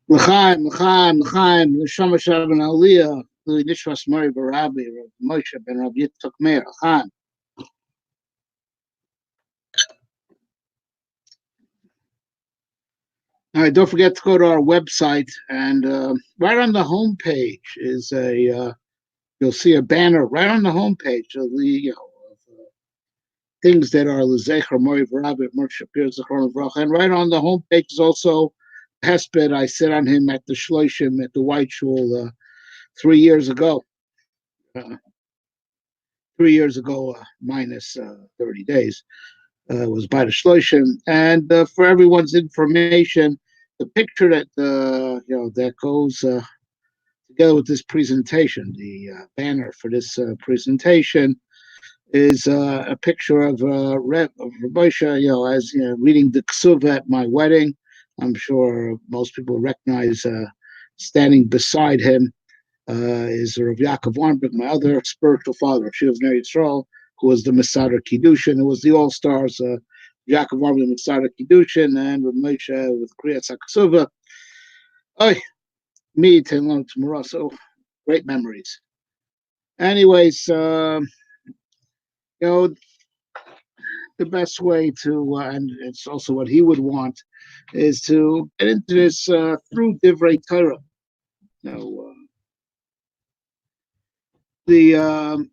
L'chaim, Neshama Shabbat Aliyah, Louis Nishmas Mori Barabi, Rav Moshe ben Rav Yitzchak Meir, L'chaim. All right, don't forget to go to our website, and right on the home page is you'll see a banner right on the home page of the things that are L'zecher Mori Barabi, Moshe Shapira, Zechron Levracha, and right on the home page is also hesped. I sit on him at the Shloshim at the White Shul 3 years ago. 3 years ago, minus 30 days, was by the Shloshim. And for everyone's information, the picture that that goes together with this presentation, the banner for this presentation, is a picture of Rebbe Moshe, as reading the Ksuva at my wedding. I'm sure most people recognize standing beside him is Rav Yaakov Land, my other spiritual father, Shiv Ner Yisrael, who was the Masada Kiddushin, who was the All-Stars, Yaakov Land, the Masada Kiddushin, and Rav Moshe with Kriyas HaKsuva. Me, Tenlon tomorrow, so great memories. Anyways, the best way to, and it's also what he would want, is to get into this through Divrei Torah. The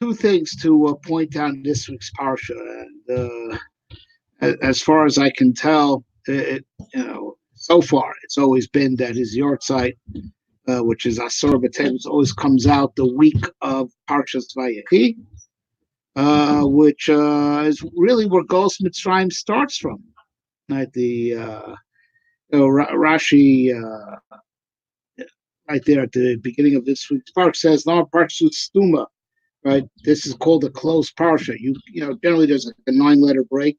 two things to point out in this week's parsha, and as far as I can tell, so far it's always been that his Yahrtzeit, which is Asor B'Teves, always comes out the week of Parshas Vayechi, which is really where Golus Mitzrayim starts from. Right, the Rashi. Right there at the beginning of this week's parsha says, "No parsha stuma." Right, this is called a closed parsha. Generally there's a 9-letter break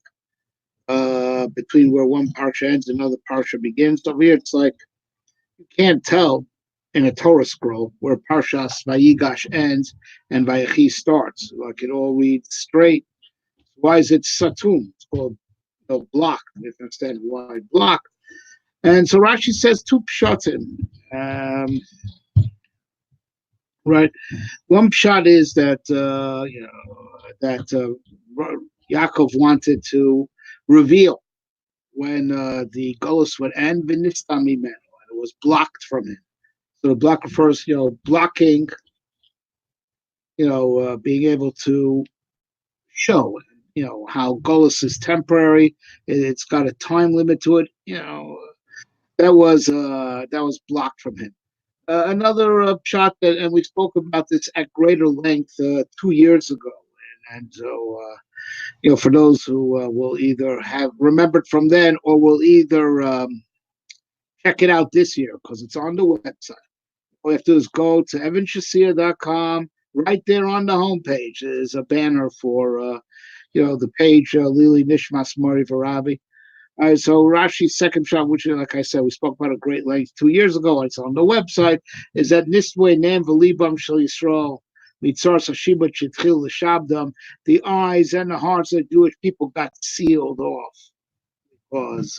between where one parsha ends and another parsha begins. Over here, it's like you can't tell in a Torah scroll where Parshas Vayigash ends and Vayechi starts. Like it all reads straight. Why is it satum? It's called blocked. If you understand why blocked. And so Rashi says two pshatim. Right, one pshat is that Yaakov wanted to reveal when the Golus would end, v'nistam mimenu, and it was blocked from him. So the block refers, blocking, being able to show, how Golus is temporary. It's got a time limit to it. That was blocked from him. Another shot that, and we spoke about this at greater length 2 years ago, and so for those who will either have remembered from then or will either check it out this year because it's on the website. All you have to do is go to evanshasir.com. Right there on the homepage is a banner for the page Lili Nishmas Mori Varabi. All right, so Rashi's second shot, which, like I said, we spoke about at great length 2 years ago, it's on the website, is that Niswe Nam V'Libam Shel Yisrael Mitzar Sashiba Chitchil L'Shabdam, the eyes and the hearts of the Jewish people got sealed off because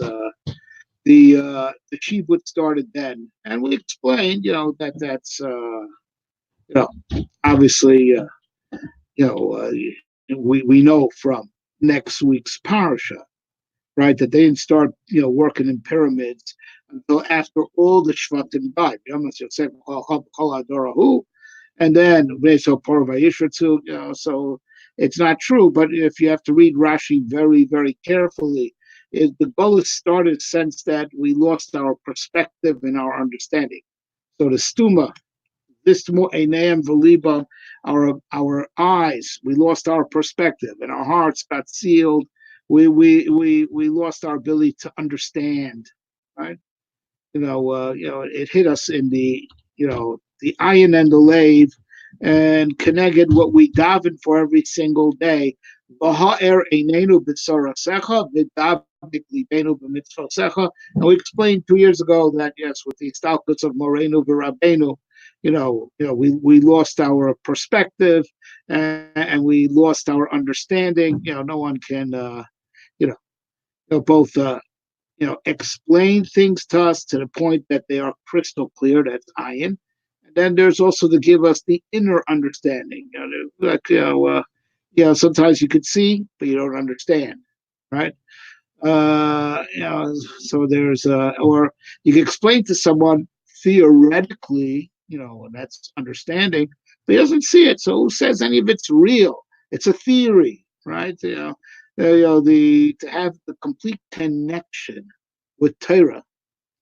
the Shibud started then, and we explained, that's obviously, we know from next week's parasha. Right, that they didn't start, working in pyramids until after all the Shvatim died. And then so it's not true. But if you have to read Rashi very, very carefully, the Golus started since that we lost our perspective and our understanding. So the stuma, this einayim v'libam, our eyes, we lost our perspective, and our hearts got sealed. We lost our ability to understand, right? It hit us in the ayin and the lave, and connected what we daven for every single day. And we explained 2 years ago that yes, with the stalkers of Morenu v'Rabbeinu, we lost our perspective and we lost our understanding. No one can. Both explain things to us to the point that they are crystal clear. That's ayin. And then there's also to give us the inner understanding. Sometimes you could see, but you don't understand, right? So there's or you can explain to someone theoretically, and that's understanding, but he doesn't see it. So who says any of it's real? It's a theory, right? To have the complete connection with Torah,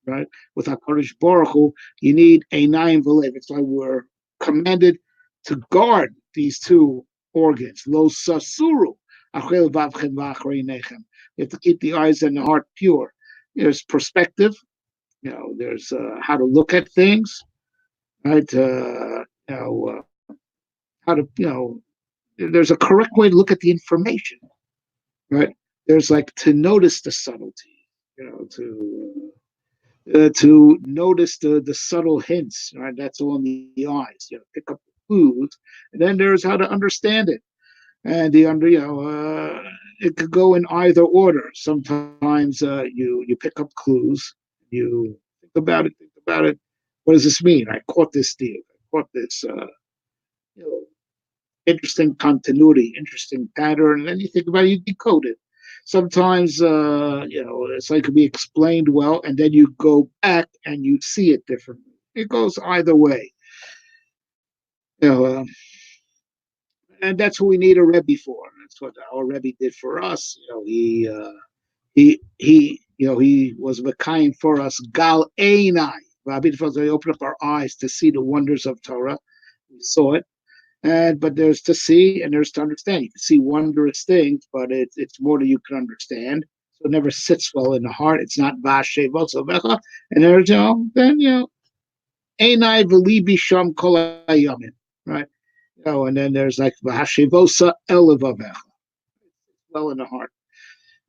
right? With HaKadosh Baruch Hu, you need a nine v'lev. It's why we're commanded to guard these two organs. Lo sasuru. You have to keep the eyes and the heart pure. There's perspective. There's how to look at things, right? How to, there's a correct way to look at the information, right? There's like to notice the subtlety, to notice the subtle hints, right? That's all in the eyes. Pick up the clues, and then there's how to understand it. And it could go in either order. Sometimes you pick up clues, you think about it. What does this mean? I caught this deal. I caught this interesting continuity, interesting pattern, and then you think about it, you decode it. Sometimes it's like it can be explained well, and then you go back and you see it differently. It goes either way. And that's what we need a Rebbe for. That's what our Rebbe did for us. He was Mekayim for us. Gal Einai. He opened up our eyes to see the wonders of Torah. We saw it. But there's to see and there's to understand. You can see wondrous things, but it's more than you can understand. So it never sits well in the heart. It's not Vashevosavecha. And there's then Einai v'libi sham kol hayamin. Right? And then there's like Vashevosa elevavecha. Well in the heart.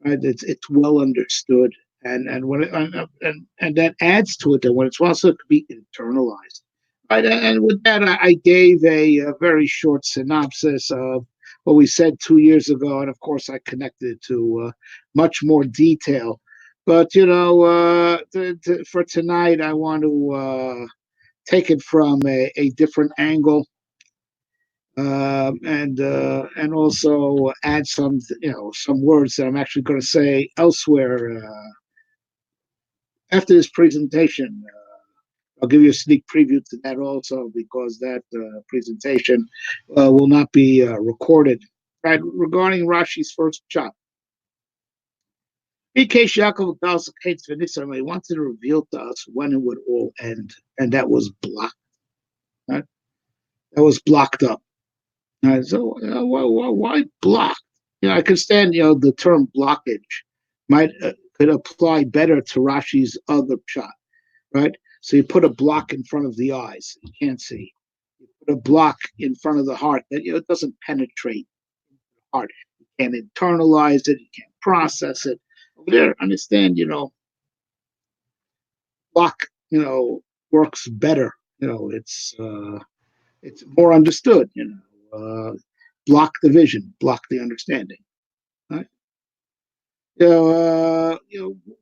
Right? It's well understood. And when and that adds to it that when it's also to be internalized. Right, and with that, I gave a very short synopsis of what we said 2 years ago, and of course, I connected it to much more detail. But for tonight, I want to take it from a different angle, and also add some words that I'm actually going to say elsewhere after this presentation. I'll give you a sneak preview to that also, because that presentation will not be recorded. Right, regarding Rashi's first shot. In case Yaakov Land he wanted to reveal to us when it would all end, and that was blocked. Right? That was blocked up. Right? So why blocked? I can stand. The term blockage could apply better to Rashi's other shot. Right? So you put a block in front of the eyes, you can't see. You put a block in front of the heart that it doesn't penetrate the heart. You can't internalize it, you can't process it. Over there, understand, block, works better. It's more understood. Block the vision, block the understanding. Right?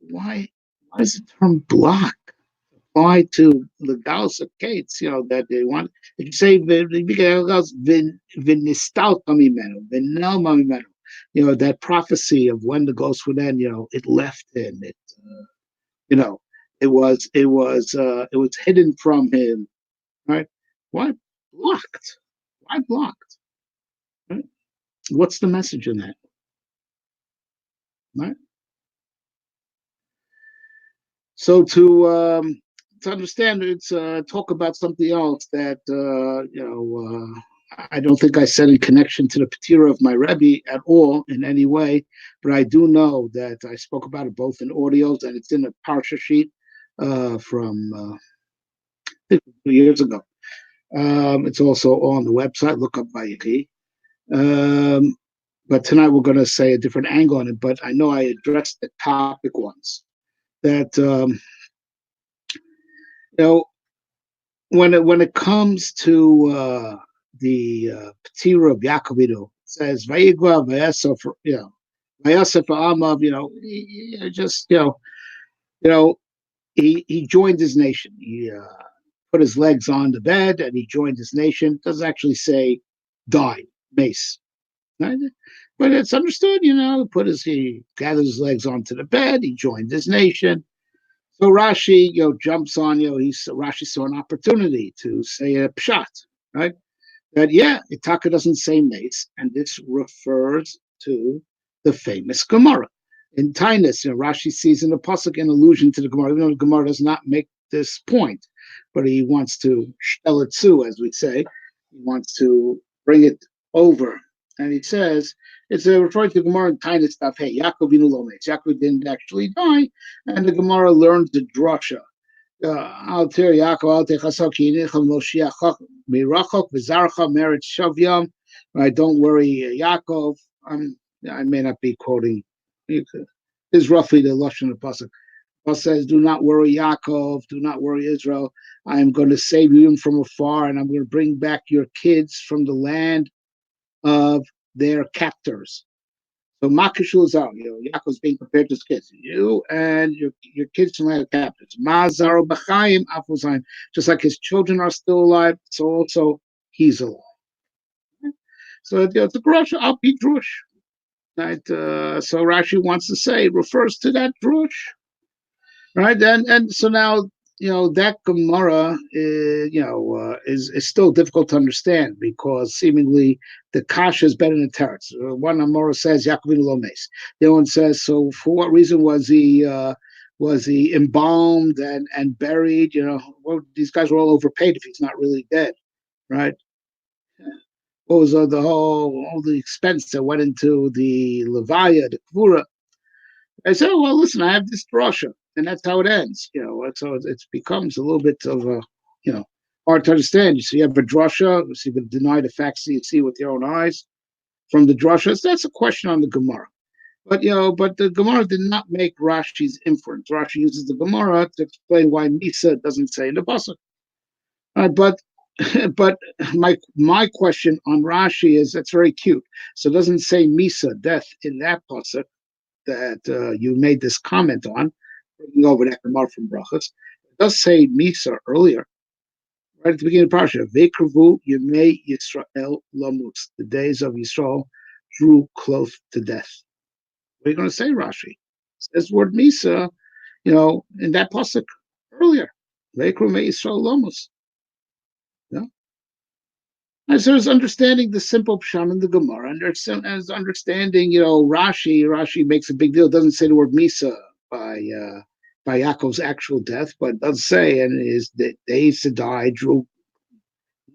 Why is the term block apply to the Gauss of Kates, that they want. If you say that prophecy of when the ghost would end, it left him. It was hidden from him, right? Why blocked? Why blocked? Right? What's the message in that? Right? So to understand, it's talk about something else that I don't think I said in connection to the Patira of my Rebbe at all in any way, but I do know that I spoke about it both in audios and it's in a parsha sheet from I think 2 years ago. It's also on the website. Look up Vayechi. But tonight we're going to say a different angle on it. But I know I addressed the topic once that. When it comes to the Patira of Yaakov, it says Vayigva Vayasef, Vayasef Amav, just You know, he joined his nation. He put his legs on the bed and he joined his nation. It doesn't actually say died, mace. Right? But it's understood, he gathered his legs onto the bed, he joined his nation. So Rashi, jumps on, Rashi saw an opportunity to say a pshat, right? That, Itaka doesn't say mace, and this refers to the famous Gemara. In Tainus, Rashi sees in the pasuk an allusion to the Gemara. Even though the Gemara does not make this point, but he wants to shell it too, as we say. He wants to bring it over. And he says, it's referring to the Gemara in Tainus stuff. Hey, Yaakov didn't actually die, and the Gemara learns the drasha. Alter Yaakov, right? Don't worry, Yaakov. I may not be quoting. Is roughly the lashon of pasuk. Paul says, "Do not worry, Yaakov. Do not worry, Israel. I am going to save you from afar, and I'm going to bring back your kids from the land of their captors." So Makashul is out. Yaakov's being compared to his kids. You and your kids from the captives. Mazaro B'chaim Afuzayim. Just like his children are still alive, so also he's alive. So it's a grush. I'll be drush. Right. So Rashi wants to say refers to that drush. Right. And so now that Gemara is still difficult to understand because seemingly the kasha is better than the teretz. One Gemara says Yaakov lo meis. The other one says, so for what reason was he embalmed and buried? Well, these guys were all overpaid if he's not really dead, right? What was all the expense that went into the levaya, the kvura? I said, well, listen, I have this drasha, and that's how it ends. So it becomes a little bit of hard to understand. So you have a drasha, so you can deny the facts that you see with your own eyes from the drashas. That's a question on the Gemara. But the Gemara did not make Rashi's inference. Rashi uses the Gemara to explain why Misa doesn't say in the pasuk. But my question on Rashi is that's very cute. So it doesn't say Misa, death, in that pasuk that you made this comment on, bringing over that Gemara from Brachas. It does say Misa earlier, right at the beginning of the parasha. Vekravu Yemei Yisrael Lamus. The days of Yisrael drew close to death. What are you going to say, Rashi? It says the word Misa, in that pasuk earlier. Vekru Yemei Yisrael Lamus. As there's understanding the simple pshat in the Gemara, and there's understanding, Rashi makes a big deal. It doesn't say the word Misa by Yaakov's actual death, but it does say, and his days to die drew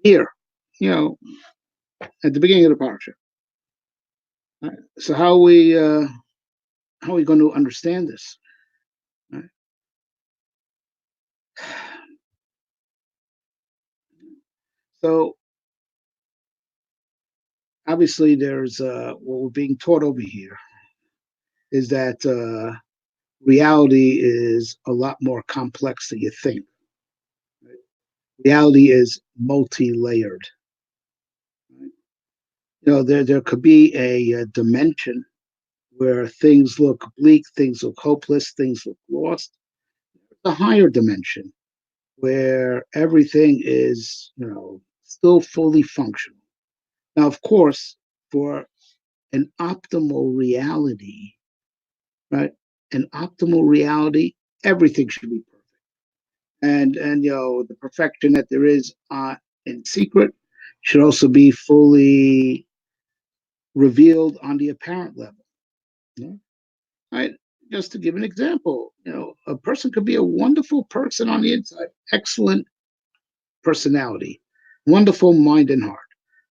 near, at the beginning of the parasha. Right? So how are we going to understand this? Right? So obviously there's what we're being taught over here is that reality is a lot more complex than you think. Right? Reality is multi-layered. Right? There could be a dimension where things look bleak, things look hopeless, things look lost. The higher dimension where everything is, still fully functional. Now, of course, for an optimal reality, right? An optimal reality, everything should be perfect. And the perfection that there is in secret should also be fully revealed on the apparent level. Right? Just to give an example, a person could be a wonderful person on the inside, excellent personality, wonderful mind and heart,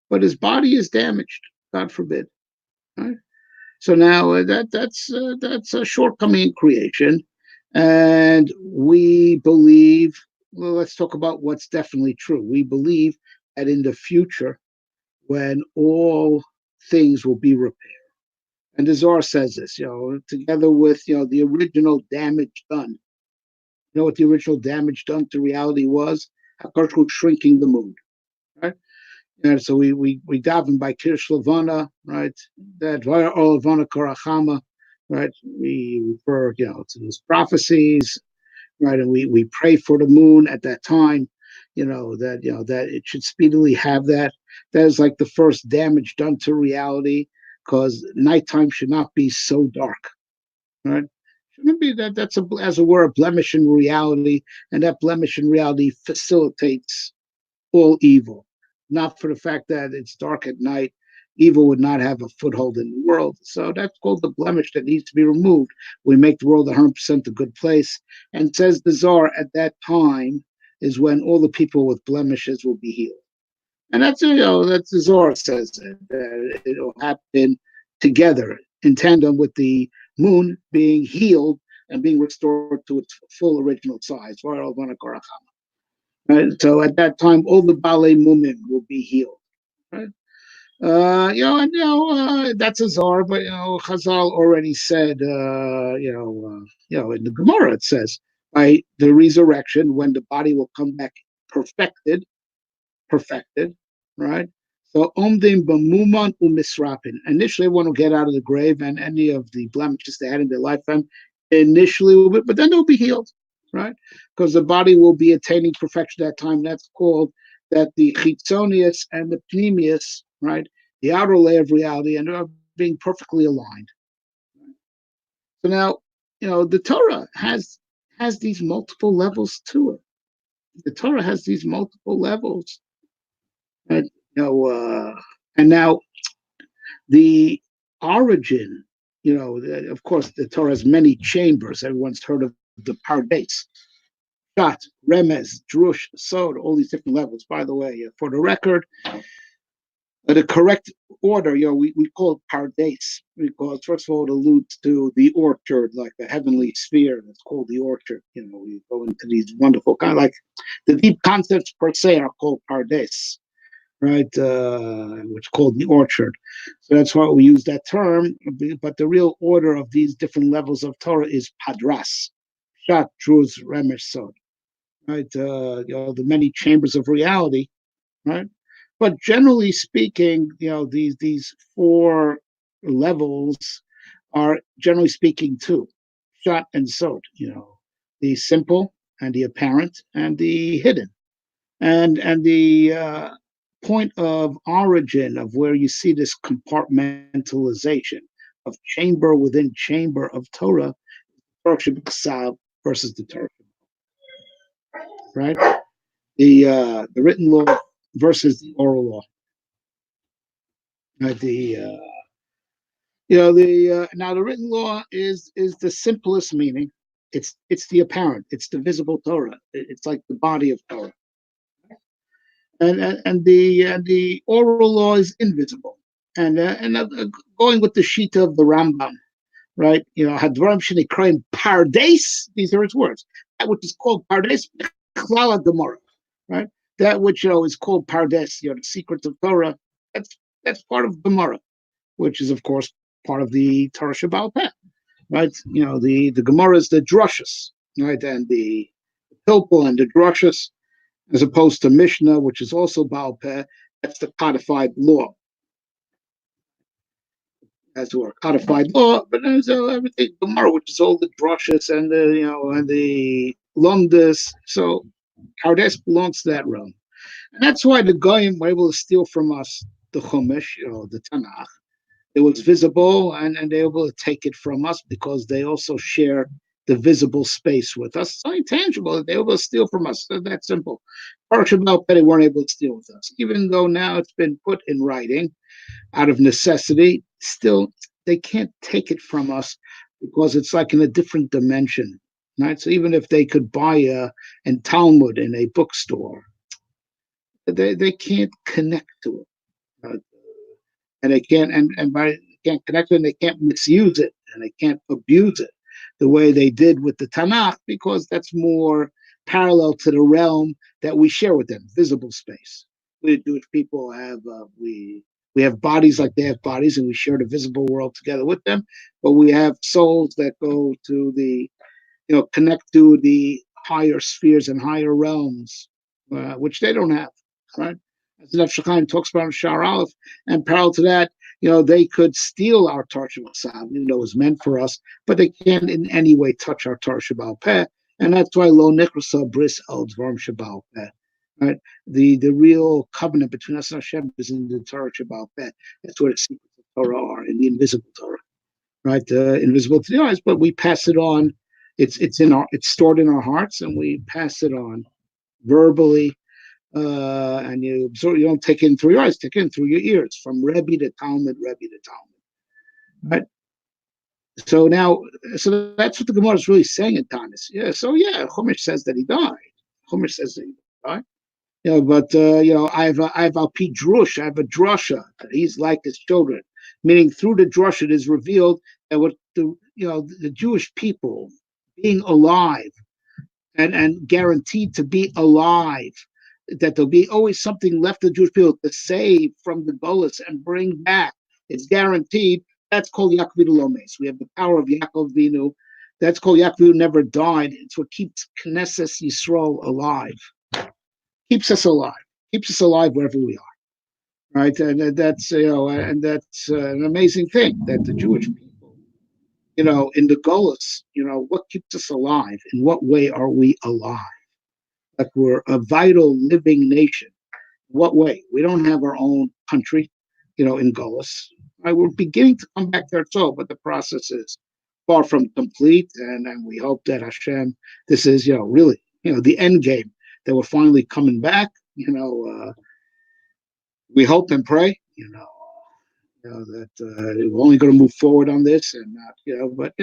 but his body is damaged, God forbid. Right? So now that's a shortcoming in creation, and we believe. Well, let's talk about what's definitely true. We believe that in the future, when all things will be repaired. And the Zohar says this, together with, the original damage done. You know what the original damage done to reality was? HaKadosh was shrinking the moon, right? And so we daven by Kirsh Levana, right? That Vayar Ol Levana Karachama, right? We refer, to those prophecies right? And we pray for the moon at that time, that it should speedily have that. That is like the first damage done to reality, because nighttime should not be so dark, right? Shouldn't be that. That's as it were, a blemish in reality, and that blemish in reality facilitates all evil. Not for the fact that it's dark at night, evil would not have a foothold in the world. So that's called the blemish that needs to be removed. We make the world 100% a good place. And says the Tsar, at that time is when all the people with blemishes will be healed. And that's the Tsar says that it'll happen together in tandem with the moon being healed and being restored to its full original size. Right? So at that time, all the ballet movement will be healed. Right? That's a czar, but Chazal already said, in the Gemara it says, by the resurrection, when the body will come back perfected, right? So omdim b'muman u'misrapin. Initially, one will get out of the grave, and any of the blemishes they had in their lifetime initially will be, but then they'll be healed, right? Because the body will be attaining perfection at that time. That's called that the chitzonius and the pneumius, right? The outer layer of reality, and are being perfectly aligned. So now, the Torah has these multiple levels to it. The Torah has these multiple levels. And, and now the origin, of course, the Torah has many chambers. Everyone's heard of the Pardes, Shat, Remez, Drush, Sod, all these different levels. By the way, for the record, the correct order, we call it Pardes because, first of all, it alludes to the orchard, like the heavenly sphere. It's called the orchard. We go into these wonderful kind of like the deep concepts per se are called Pardes, right? Which is called the orchard. So that's why we use that term. But the real order of these different levels of Torah is Padras, Shat, Druz, Remesh, Sod, right? The many chambers of reality, right? But generally speaking, these four levels are generally speaking two, Shat and Sod. The simple and the apparent and the hidden, and the point of origin of where you see this compartmentalization of chamber within chamber of Torah, Torah versus the Torah, right? The written law versus the oral law. Now the written law is the simplest meaning. It's the apparent. It's the visible Torah. It's like the body of Torah. And the oral law is invisible. And going with the Shita of the Rambam, right? Hadvarim Shenikraim Pardes. These are its words. That which is called Pardes, Klala Gemara, right? That which is called Pardes, the secrets of Torah. That's part of Gemara, which is of course part of the Torah Shabbal Peh, right? The Gemara is the drushes, right, and the Pilpul and the drushes, as opposed to Mishnah, which is also Baal Peh. That's the codified law. As to our codified law, but there's everything Gemara, which is all the drushes and the lumdus. So Pardes belongs to that realm, and that's why the Goyim were able to steal from us the Chumash, the Tanakh. It was visible, and they were able to take it from us because they also share the visible space with us. It's not intangible. They were able to steal from us. So that's simple. Parashat they weren't able to steal with us, even though now it's been put in writing out of necessity. Still, they can't take it from us because it's like in a different dimension, right? So even if they could buy a Talmud in a bookstore, they can't connect to it. And they can't can't connect it, and they can't misuse it, and they can't abuse it the way they did with the Tanakh, because that's more parallel to the realm that we share with them, visible space. We Jewish people have we have bodies like they have bodies, and we share the visible world together with them. But we have souls that go to the connect to the higher spheres and higher realms, which they don't have, right? As the Nefesh HaChaim talks about in Shar Aleph, and parallel to that, they could steal our Torah Shabbat, even though it was meant for us, but they can't in any way touch our Torah Shabbat Peh, And that's why lo nikrasa bris el dvarim shabal peh. Right, the real covenant between us and Hashem is in the Torah shabal peh. That's where the secrets of Torah are, in the invisible Torah. Right, invisible to the eyes, but we pass it on. It's it's stored in our hearts, and we pass it on verbally, and you absorb. You don't take it in through your eyes, take it in through your ears, from Rebbe to Talmud, Rebbe to Talmud. Right. So now, so that's what the Gemara is really saying in Tanis. Yeah. So yeah, Chumash says that he died. Chumash says that he died. But I have a pidrush, I have a drasha that he's like his children, meaning through the drasha it is revealed that what the Jewish people being alive and guaranteed to be alive, that there'll be always something left of the Jewish people to save from the Golus and bring back. It's guaranteed. That's called Yaakov Lomes. We have the power of Yaakov Vinu. That's called Yaakov who never died. It's what keeps Knesset Yisrael alive. Keeps us alive wherever we are, right? And that's an amazing thing that the Jewish people, in the Golus, what keeps us alive? In what way are we alive? Like we're a vital living nation. What way? We don't have our own country, in Golus. Right? We're beginning to come back there too, but the process is far from complete, and we hope that Hashem, this is, really, the end game. That we're finally coming back, we hope and pray, that we're only going to move forward on this and not, but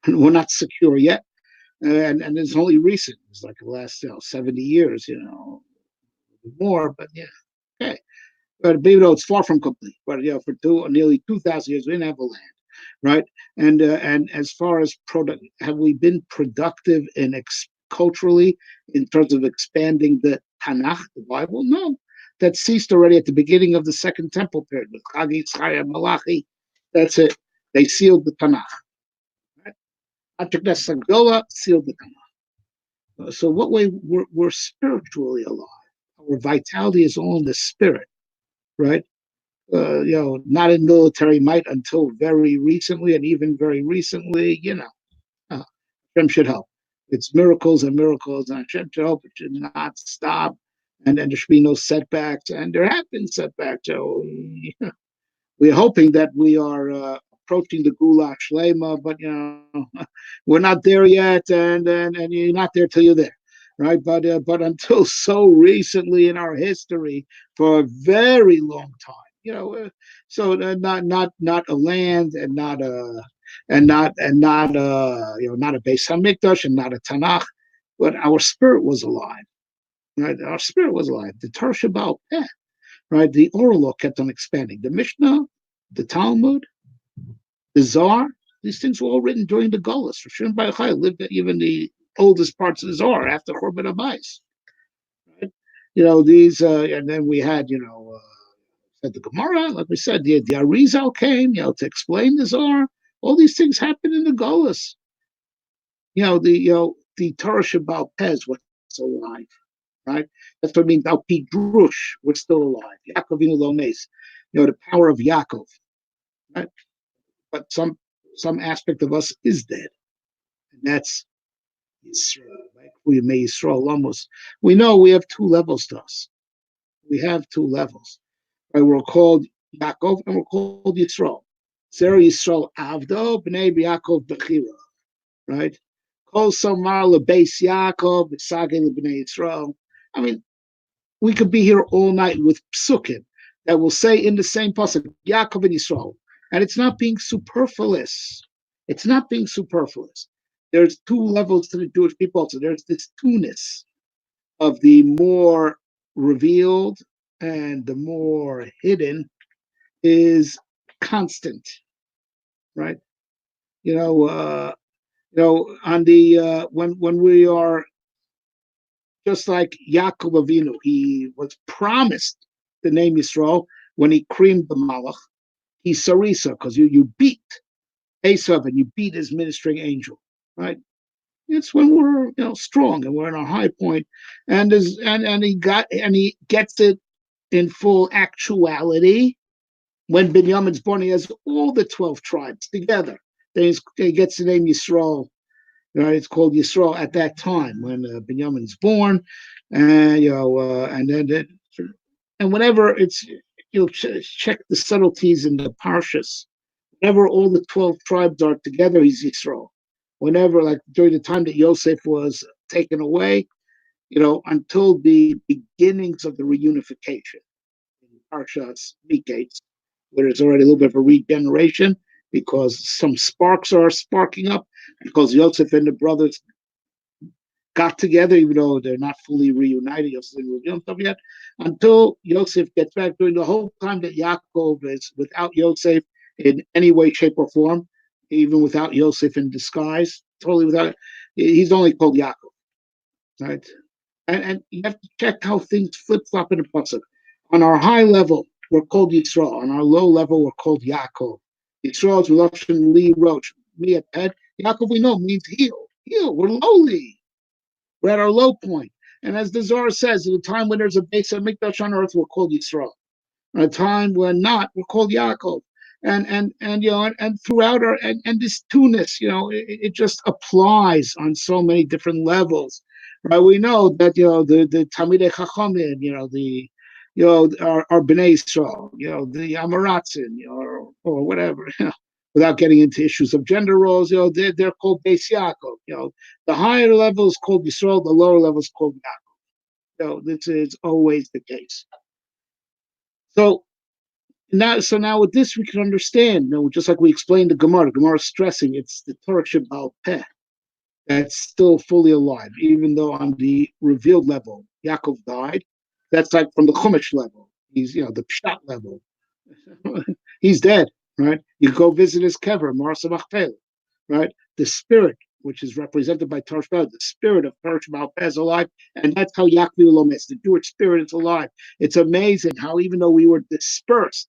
we're not secure yet, and it's only recent. It's like the last 70 years, more, but yeah, okay. But it's far from complete. But for nearly 2,000 years, we didn't have a land, right? And as far as have we been productive in culturally in terms of expanding the Tanakh, the Bible? No, that ceased already at the beginning of the Second Temple period with Chagi, Tzchariah, Malachi. That's it. They sealed the Tanakh. Right? Sealed the Tanakh. So what way we're spiritually alive? Our vitality is all in the spirit, right? Not in military might until very recently, and even very recently, Hashem should help. It's miracles and miracles, and Hashem should help. It should not stop, and there should be no setbacks, and there have been setbacks. So we're hoping that we are approaching the Gula Shlema, but we're not there yet, and you're not there till you're there, right? But until so recently in our history, for a very long time, so not a land and not a not a Beis Hamikdash and not a Tanakh, but our spirit was alive, right? Our spirit was alive. The Torah Shabbat, right? The oral law kept on expanding. The Mishnah, the Talmud, the Zohar, these things were all written during the Golus. Rishon Bar Yochai lived even the oldest parts of the Zohar after Churban Abayis. Right? These, and then we had, the Gemara, like we said, the Arizal came, to explain the Zohar. All these things happen in the Golus. The Torah Shabbat Pez, what's alive, right? That's what it means. Al Pidrush, we're still alive. Yaakov Lomes, the power of Yaakov, right? But some aspect of us is dead, and that's Yisrael, right? We may Yisrael almost. We know we have two levels to us. We have two levels. Right? We're called Yaakov and we're called Yisrael. Zer Yisrael Avdo, Bnei Yaakov Bechira, right? Kol Samar LeBeis Yaakov, B'Sagei LeBnei Yisrael. I mean, we could be here all night with psukim that will say in the same pasuk, Yaakov and Yisrael. And it's not being superfluous. It's not being superfluous. There's two levels to the Jewish people also. There's this two-ness of the more revealed and the more hidden is constant, right? On the when we are just like Yaakov Avinu, he was promised the name Yisrael when he creamed the Malach. He's Sarisa because you beat Esav and you beat his ministering angel, right? It's when we're strong and we're in our high point, and he gets it in full actuality. When Binyamin's born, he has all the 12 tribes together. Then he gets the name Yisrael, Right? It's called Yisrael at that time when Binyamin's born, and and then and whenever it's check the subtleties in the parshas. Whenever all the 12 tribes are together, he's Yisrael. Whenever, like during the time that Yosef was taken away, until the beginnings of the reunification in Parshas Miketz, where there's already a little bit of a regeneration because some sparks are sparking up because Yosef and the brothers got together, even though they're not fully reunited. Yosef didn't reveal himself yet. Until Yosef gets back, during the whole time that Yaakov is without Yosef in any way, shape, or form, even without Yosef in disguise, totally without, he's only called Yaakov, right? And you have to check how things flip flop in the pasuk. On our high level, we're called Yisrael. On our low level, we're called Yaakov. Yisrael is Russian Li Roach. Me at head. Yaakov, we know, means heal. Heal. We're lowly. We're at our low point. And as the Zohar says, at a time when there's a base of Mikdash on earth, we're called Yisrael. At a time when not, we're called Yaakov. And throughout our and this two-ness, it just applies on so many different levels. Right? We know that the Talmidei Chachamim, our Bnei Israel, the Amaratzin, or whatever, without getting into issues of gender roles, they're called Beis Yaakov. The higher level is called Yisrael, the lower level is called Yaakov. This is always the case. So now with this we can understand, just like we explained the Gemara is stressing it's the Torah Sheba'al Peh that's still fully alive, even though on the revealed level, Yaakov died. That's like from the Chumash level. He's, the Pshat level. He's dead, right? You go visit his kever, Marasa Machpelah, right? The spirit, which is represented by Torah, the spirit of Torah Sheba'al Peh is alive, and that's how Yaakov Lomes, the Jewish spirit, is alive. It's amazing how even though we were dispersed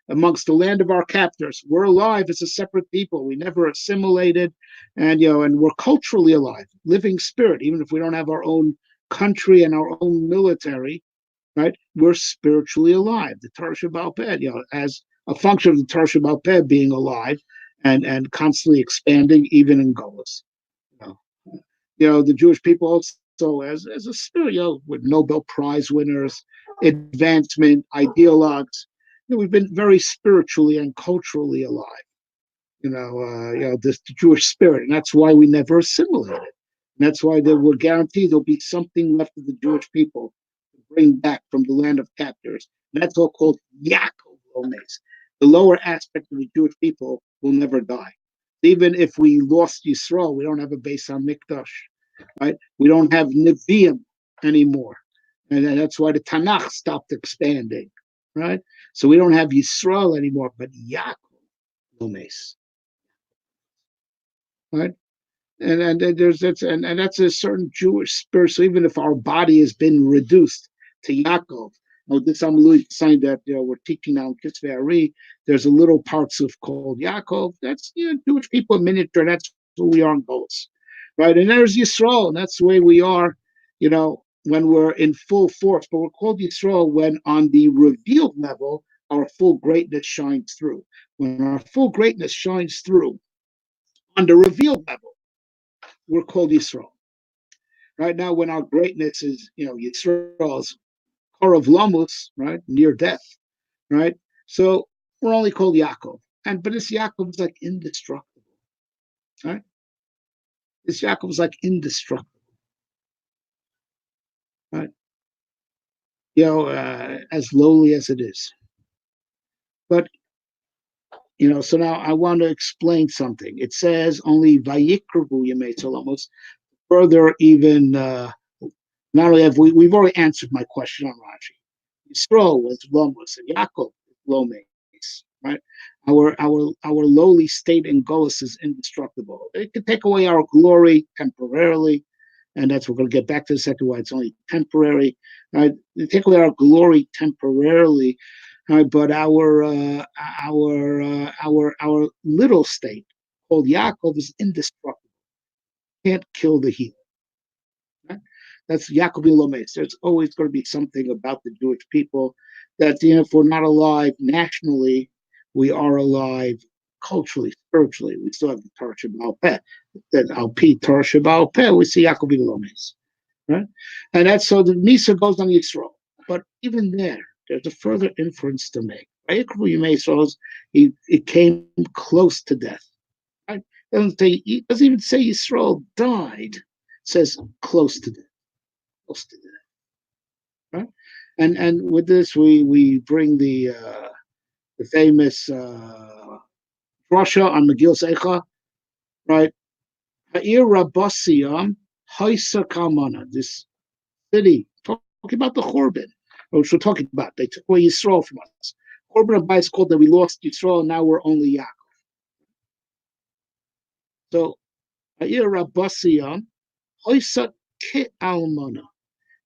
amongst the land of our captors, we're alive as a separate people. We never assimilated, and we're culturally alive, living spirit. Even if we don't have our own country and our own military, right? We're spiritually alive. The Torah Sheba'al Peh, as a function of the Torah Sheba'al Peh being alive and constantly expanding, even in Golos. The Jewish people also as a spirit, with Nobel Prize winners, advancement, ideologues. We've been very spiritually and culturally alive. This Jewish spirit, and that's why we never assimilated. And that's why we're guaranteed there'll be something left of the Jewish people to bring back from the land of captors. And that's all called Yaakov Lomes. The lower aspect of the Jewish people will never die. Even if we lost Yisrael, we don't have a base on Mikdash, right? We don't have Nevi'im anymore. And that's why the Tanakh stopped expanding, right? So we don't have Yisrael anymore, but Yaakov Lomes, right? And that's a certain Jewish spirit. So even if our body has been reduced to Yaakov, this I'm saying that we're teaching now in Kisvei Ari. There's a little parts of called Yaakov. That's Jewish people in miniature. That's who we are in Golos, right? And there's Yisrael, and that's the way we are. When we're in full force, but we're called Yisrael when on the revealed level, our full greatness shines through. When our full greatness shines through on the revealed level, we're called Yisrael. Right now, when our greatness is, Yisrael's Kor of Lamus, right, near death, right? So we're only called Yaakov. But this Yaakov is like indestructible, right? This Yaakov is like indestructible, right? As lowly as it is. But, so now I want to explain something. It says only Vayikruvu Yemei Solomos. Further, even not only have we've already answered my question on Rashi. Yisrael was Lomos and Yaakov Lomes, right? Our lowly state in Golos is indestructible. It can take away our glory temporarily, and that's we're going to get back to the second why it's only temporary, right? They take away our glory temporarily, right? But our little state called Yaakov is indestructible. Can't kill the heat. Right? That's Yaakov Lomes. There's always going to be something about the Jewish people that if we're not alive nationally, we are alive culturally, spiritually, we still have the Torah Shabbat Peh. That Al Pi Torah Shabbat Peh, we see Yaakov Lomes, right? And that's so the Misa goes on Yisrael. But even there's a further inference to make. Right? It came close to death. Right? It doesn't even say Yisrael died. It says close to death. Close to death. Right? And with this we bring the famous drasha on Megillas Eicha, right? Ha'ir Rabbasiyam Haisa Kalmana. This city, talking about the Churban, which we're talking about. They took away Yisrael from us. Churban Abayis is called that we lost Yisrael, and now we're only Yaakov. So Ha'ir Rabbasiyam Haisa Ke Almana.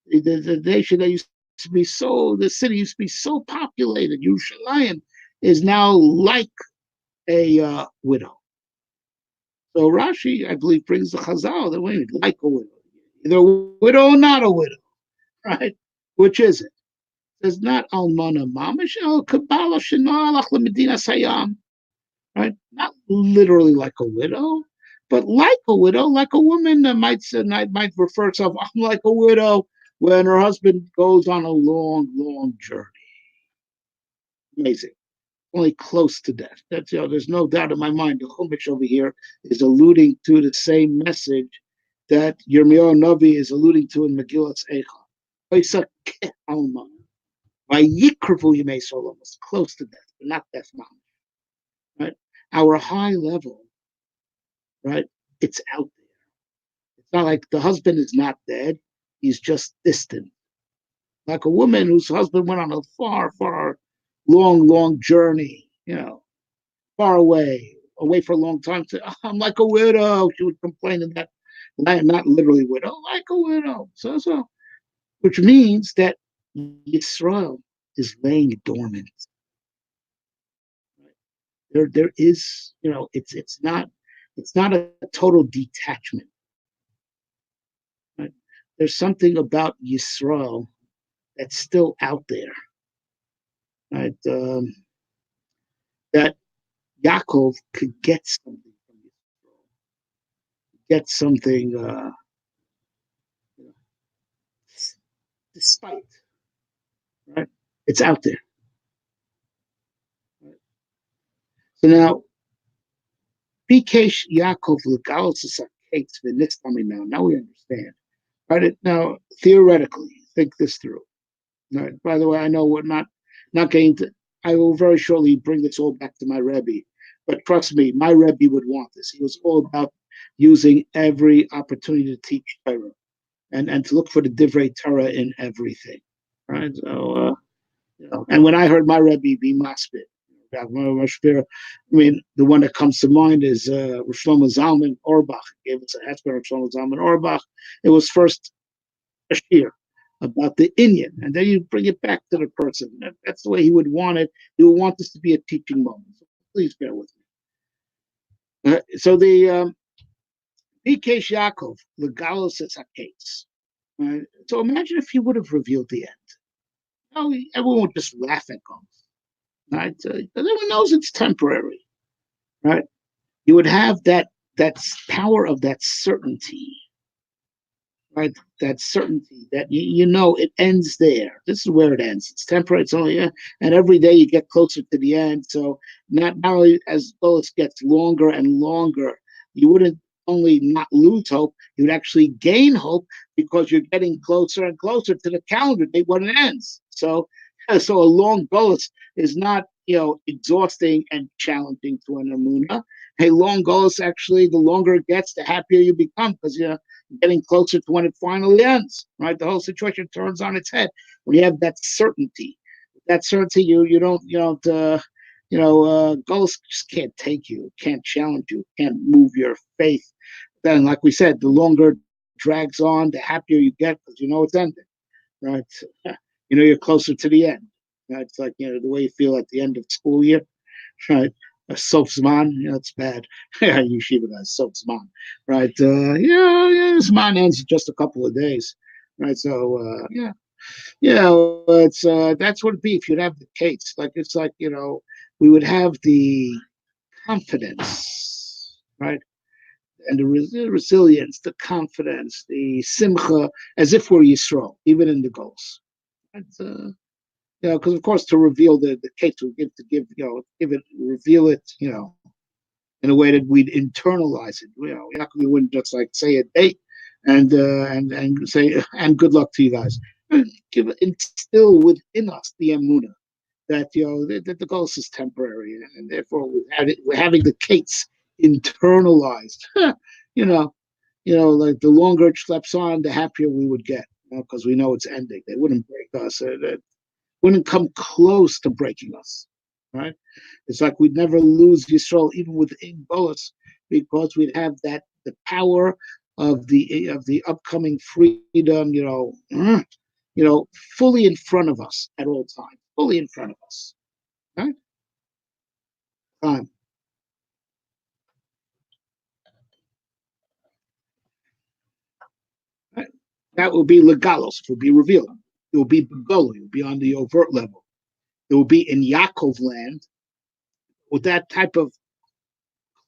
The nation that used to be the city used to be so populated, Yerushalayim, is now like a widow. So Rashi, I believe, brings the Chazal that way, like a widow, either a widow or not a widow, right? Which is it? It's not almana mamish, kabbalah shenalach lemedina sayam, right? Not literally like a widow, but like a widow, like a woman that might refer to herself, I'm like a widow when her husband goes on a long, long journey. Amazing. Only close to death. That's there's no doubt in my mind. The Chumash over here is alluding to the same message that Yirmiyahu Navi is alluding to in Megillas Eicha. By Yikravu Yimei Solom was close to death, but not death mom. Right? Our high level, right? It's out there. It's not like the husband is not dead, he's just distant. Like a woman whose husband went on a far, far, long, long journey, far away for a long time. I'm like a widow. She would complain in that, not literally widow, like a widow. So, which means that Yisrael is laying dormant. There is, it's not a total detachment. Right? There's something about Yisrael that's still out there. Right? That Yaakov could get something from Yisrael, get something despite, right? It's out there. Right? So now, Bikesh Yaakov Legalos now we understand. Right? Now, theoretically, think this through. Right? By the way, I know we're not getting to. I will very shortly bring this all back to my Rebbe, but trust me, my Rebbe would want this. He was all about using every opportunity to teach Torah and to look for the divrei Torah in everything. Right? So, and when I heard my Rebbe be maspid, I mean, the one that comes to mind is Shlomo Zalman Auerbach. He gave us a Hesper of Shlomo Zalman Auerbach. It was first a shir about the Inyan, and then you bring it back to the person. That's the way he would want it. He would want this to be a teaching moment. So please bear with me. So the Bikesh Yaakov, Legalos Haketz. Right? So imagine if he would have revealed the end. Everyone would just laugh at him. Right? Everyone knows it's temporary. Right? You would have that power of that certainty. Right, that certainty that it ends there. This is where it ends. It's temporary. It's only, and every day you get closer to the end. So not only as Golos gets longer and longer, you wouldn't only not lose hope, you would actually gain hope because you're getting closer and closer to the calendar date when it ends. So a long Golos is not exhausting and challenging to an Emunah. A long Golos, actually, the longer it gets, the happier you become because getting closer to when it finally ends, right? The whole situation turns on its head when you have that certainty. That certainty, Goals just can't take you, can't challenge you, can't move your faith. Then, like we said, the longer it drags on, the happier you get because it's ending, right? You're closer to the end. Right? It's like the way you feel at the end of school year, right? Zman, it's bad. Yeshiva guys, Zman, right? Zman ends in just a couple of days, right? So, it's that's what it'd be if you'd have the case. Like it's like we would have the confidence, right? And the resilience, the confidence, the simcha, as if we're Yisrael, even in the goals. Because of course to reveal the case, to give it, reveal it, in a way that we'd internalize it. We wouldn't just like say a date and say and good luck to you guys. Instill within us the emuna that that the ghost is temporary, and therefore we're having the case internalized. Like the longer it schleps on, the happier we would get, because we know it's ending. They wouldn't break us. It wouldn't come close to breaking us, right? It's like we'd never lose Yisrael, even within Golos, because we'd have the power of the upcoming freedom, fully in front of us at all times, fully in front of us, right? Right? That will be legalos. It will be revealed. It will be begoli. It will be on the overt level. It will be in Yaakov Land with that type of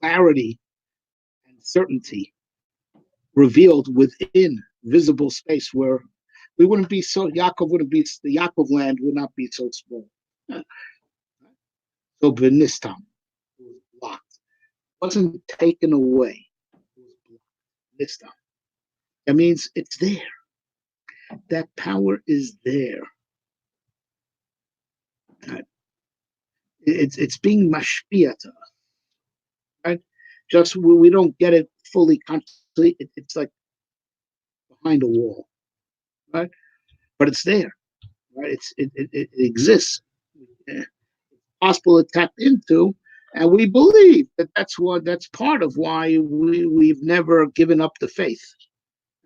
clarity and certainty revealed within visible space, where we wouldn't be so, the Yaakov Land would not be so small. So Benistam was blocked. It wasn't taken away. It was blocked. Nistam. That means it's there. That power is there. Right? It's being mashpia to us. Right? Just we don't get it fully consciously. It's like behind a wall, right? But it's there, right? It exists. It's possible to tap into, and we believe that's part of why we've never given up the faith,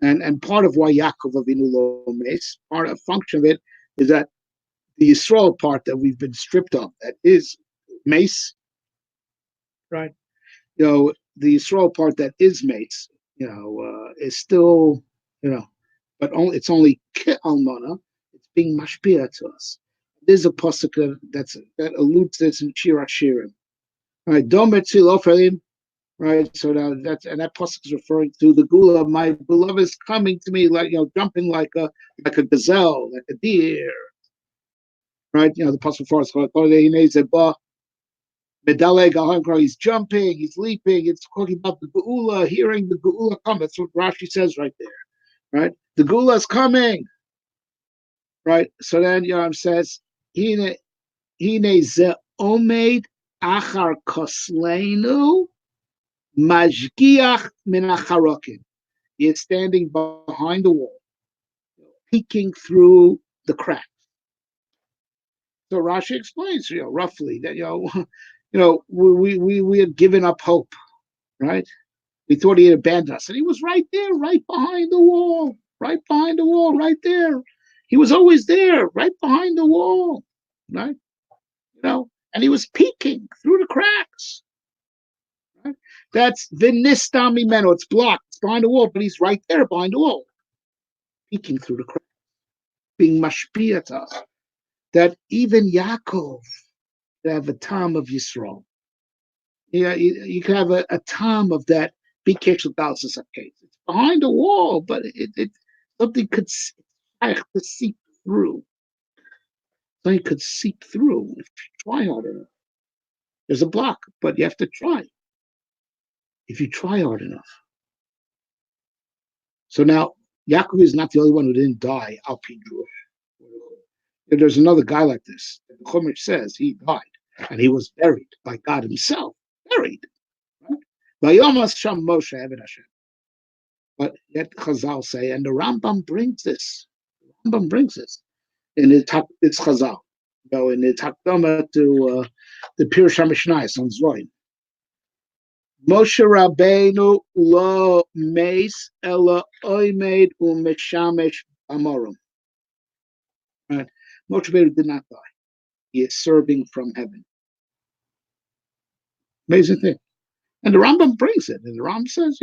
and part of why Yaakov Avinu lo meis, part of function of it is that the Yisrael part that we've been stripped of, that is mace, right? The Yisrael part that is mace, is still, but it's only almana. It's being mashpia to us. There's a pasuk that alludes to this in Shir Hashirim. Right, Domet right. So that pasuk is referring to the gula. My beloved is coming to me like jumping like a gazelle, like a deer. Right, the pasuk for us. He's jumping, he's leaping. It's talking about the geula, hearing the geula come. That's what Rashi says right there. Right, the geula is coming. Right, so then Yoram says, "Hine ze omed achar kosleinu majgiach min acharokim." He is standing behind the wall, peeking through the cracks. So Rashi explains, roughly that we had given up hope, right? We thought he had abandoned us, and he was right there, right behind the wall, right there. He was always there, right behind the wall, right? And he was peeking through the cracks. Right? That's Vinistam Imeno. It's blocked. It's behind the wall, but he's right there behind the wall, peeking through the cracks, being mashpia to us. That even Yaakov could have a time of Yisrael. Yeah, you can have a time of that. Be careful about this case. It's behind the wall, but it something could seep through. Something could seep through if you try hard enough. There's a block, but you have to try. If you try hard enough. So now Yaakov is not the only one who didn't die. Alpi Jewish. There's another guy like this. The Chumash says he died and he was buried by God Himself. Buried. Vayomas Sham Moshe Eved Hashem. But yet Chazal say, and the Rambam brings this. And it's Chazal. In the Takdama to the Pirush HaMishnayos on Zoin. Moshe Rabbeinu lo meis ela oimed umeshamesh amorum. Right. Moshe Rabbeinu did not die. He is serving from heaven. Amazing thing. And the Rambam brings it. And the Rambam says,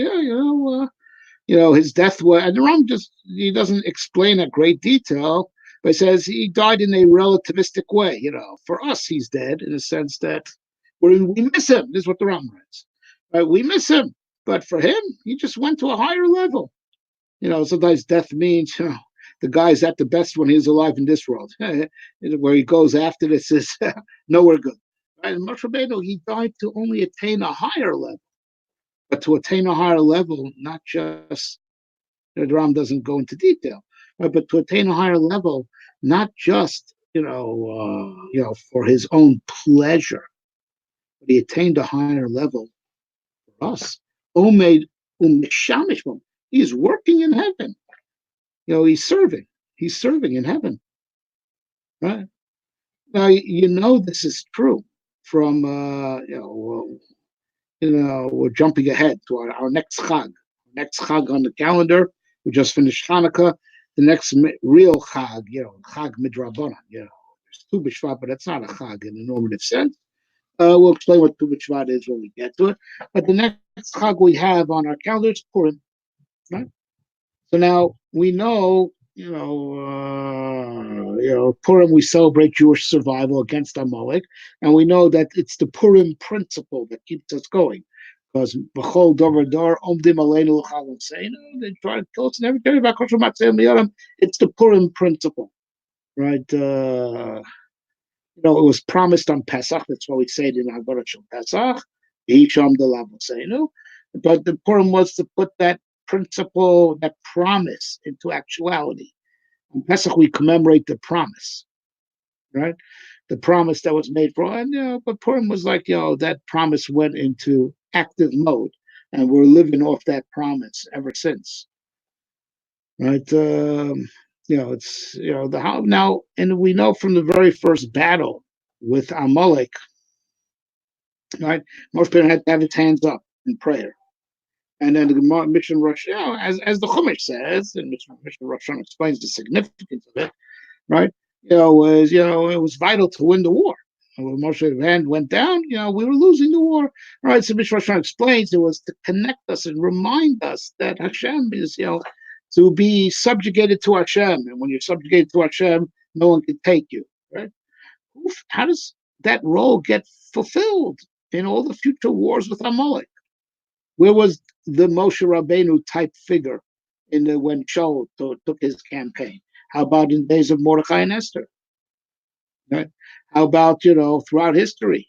his death was, and the Rambam he doesn't explain at great detail, but he says he died in a relativistic way. For us, he's dead in the sense that We miss him. This is what the Rambam writes. We miss him, but for him, he just went to a higher level. Sometimes death means, the guy's at the best when he's alive in this world. Where he goes after this is nowhere good. Right? And Moshe Rabbeinu, he died to only attain a higher level, but to attain a higher level, not just, the Ram doesn't go into detail, right? But to attain a higher level, not just, for his own pleasure, but he attained a higher level for us. Omed umeshamishmum. He's working in heaven. He's serving. He's serving in heaven. Right? Now, this is true from, we're jumping ahead to our next Chag. Next Chag on the calendar. We just finished Hanukkah. The next real Chag, Chag Midrabanan. There's Tu B'Shvat, but it's not a Chag in the normative sense. We'll explain what Tu B'Shvat is when we get to it. But the next Chag we have on our calendar is Purim. Right? So now we know, Purim, we celebrate Jewish survival against Amalek, and we know that it's the Purim principle that keeps us going. Because B'chol Dover Dor Omdim Aleinu L'Chalom Seinu, they try to kill us and everything about Kosher Matzeh Miyarim. It's the Purim principle, right? It was promised on Pesach. That's why we say it in Haggadah Shel Pesach. Yisham Delav Seinu. But the Purim was to put that principle, that promise into actuality. On Pesach, we commemorate the promise, right? The promise that was made for, but Purim was like, that promise went into active mode, and we're living off that promise ever since, right? It's, the how now, and we know from the very first battle with Amalek, right? Moshe had to have his hands up in prayer. And then the Gemara Mishnah Rosh, as the Chumash says, and Mishnah Rosh explains the significance of it, right? It was vital to win the war. And when Moshe's hand went down, we were losing the war. Right? So Mishnah Rosh explains it was to connect us and remind us that Hashem is, to be subjugated to Hashem. And when you're subjugated to Hashem, no one can take you, right? How does that role get fulfilled in all the future wars with Amalek? Where was the Moshe Rabbeinu type figure when Shaul took his campaign? How about in days of Mordechai and Esther? Right? How about throughout history?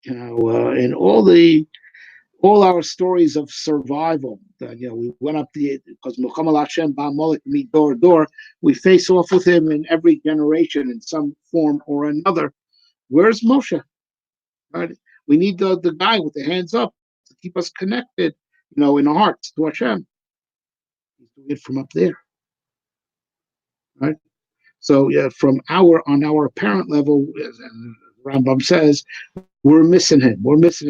In all our stories of survival. We went up because Muhammad Hashem Ba'amalek meet door to door. We face off with him in every generation in some form or another. Where's Moshe? Right? We need the guy with the hands up to keep us connected, in our hearts to Hashem. He's doing it from up there, right? So on our apparent level, as Rambam says, we're missing him. We miss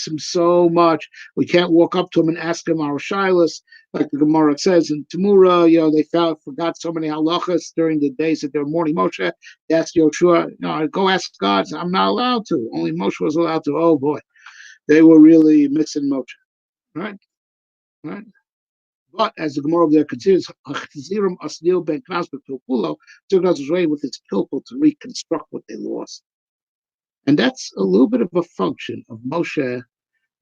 him so much. We can't walk up to him and ask him our shilas, like the Gemara says in Tamura. They forgot so many halachas during the days that they were mourning Moshe. They asked Yoshua, go ask God. I'm not allowed to. Only Moshe was allowed to. Oh boy, they were really missing Moshe. Right? But as the Gemara there considers, Achzirim Asnil Ben Knas Pilpulo, took us away with its pilpul to reconstruct what they lost. And that's a little bit of a function of Moshe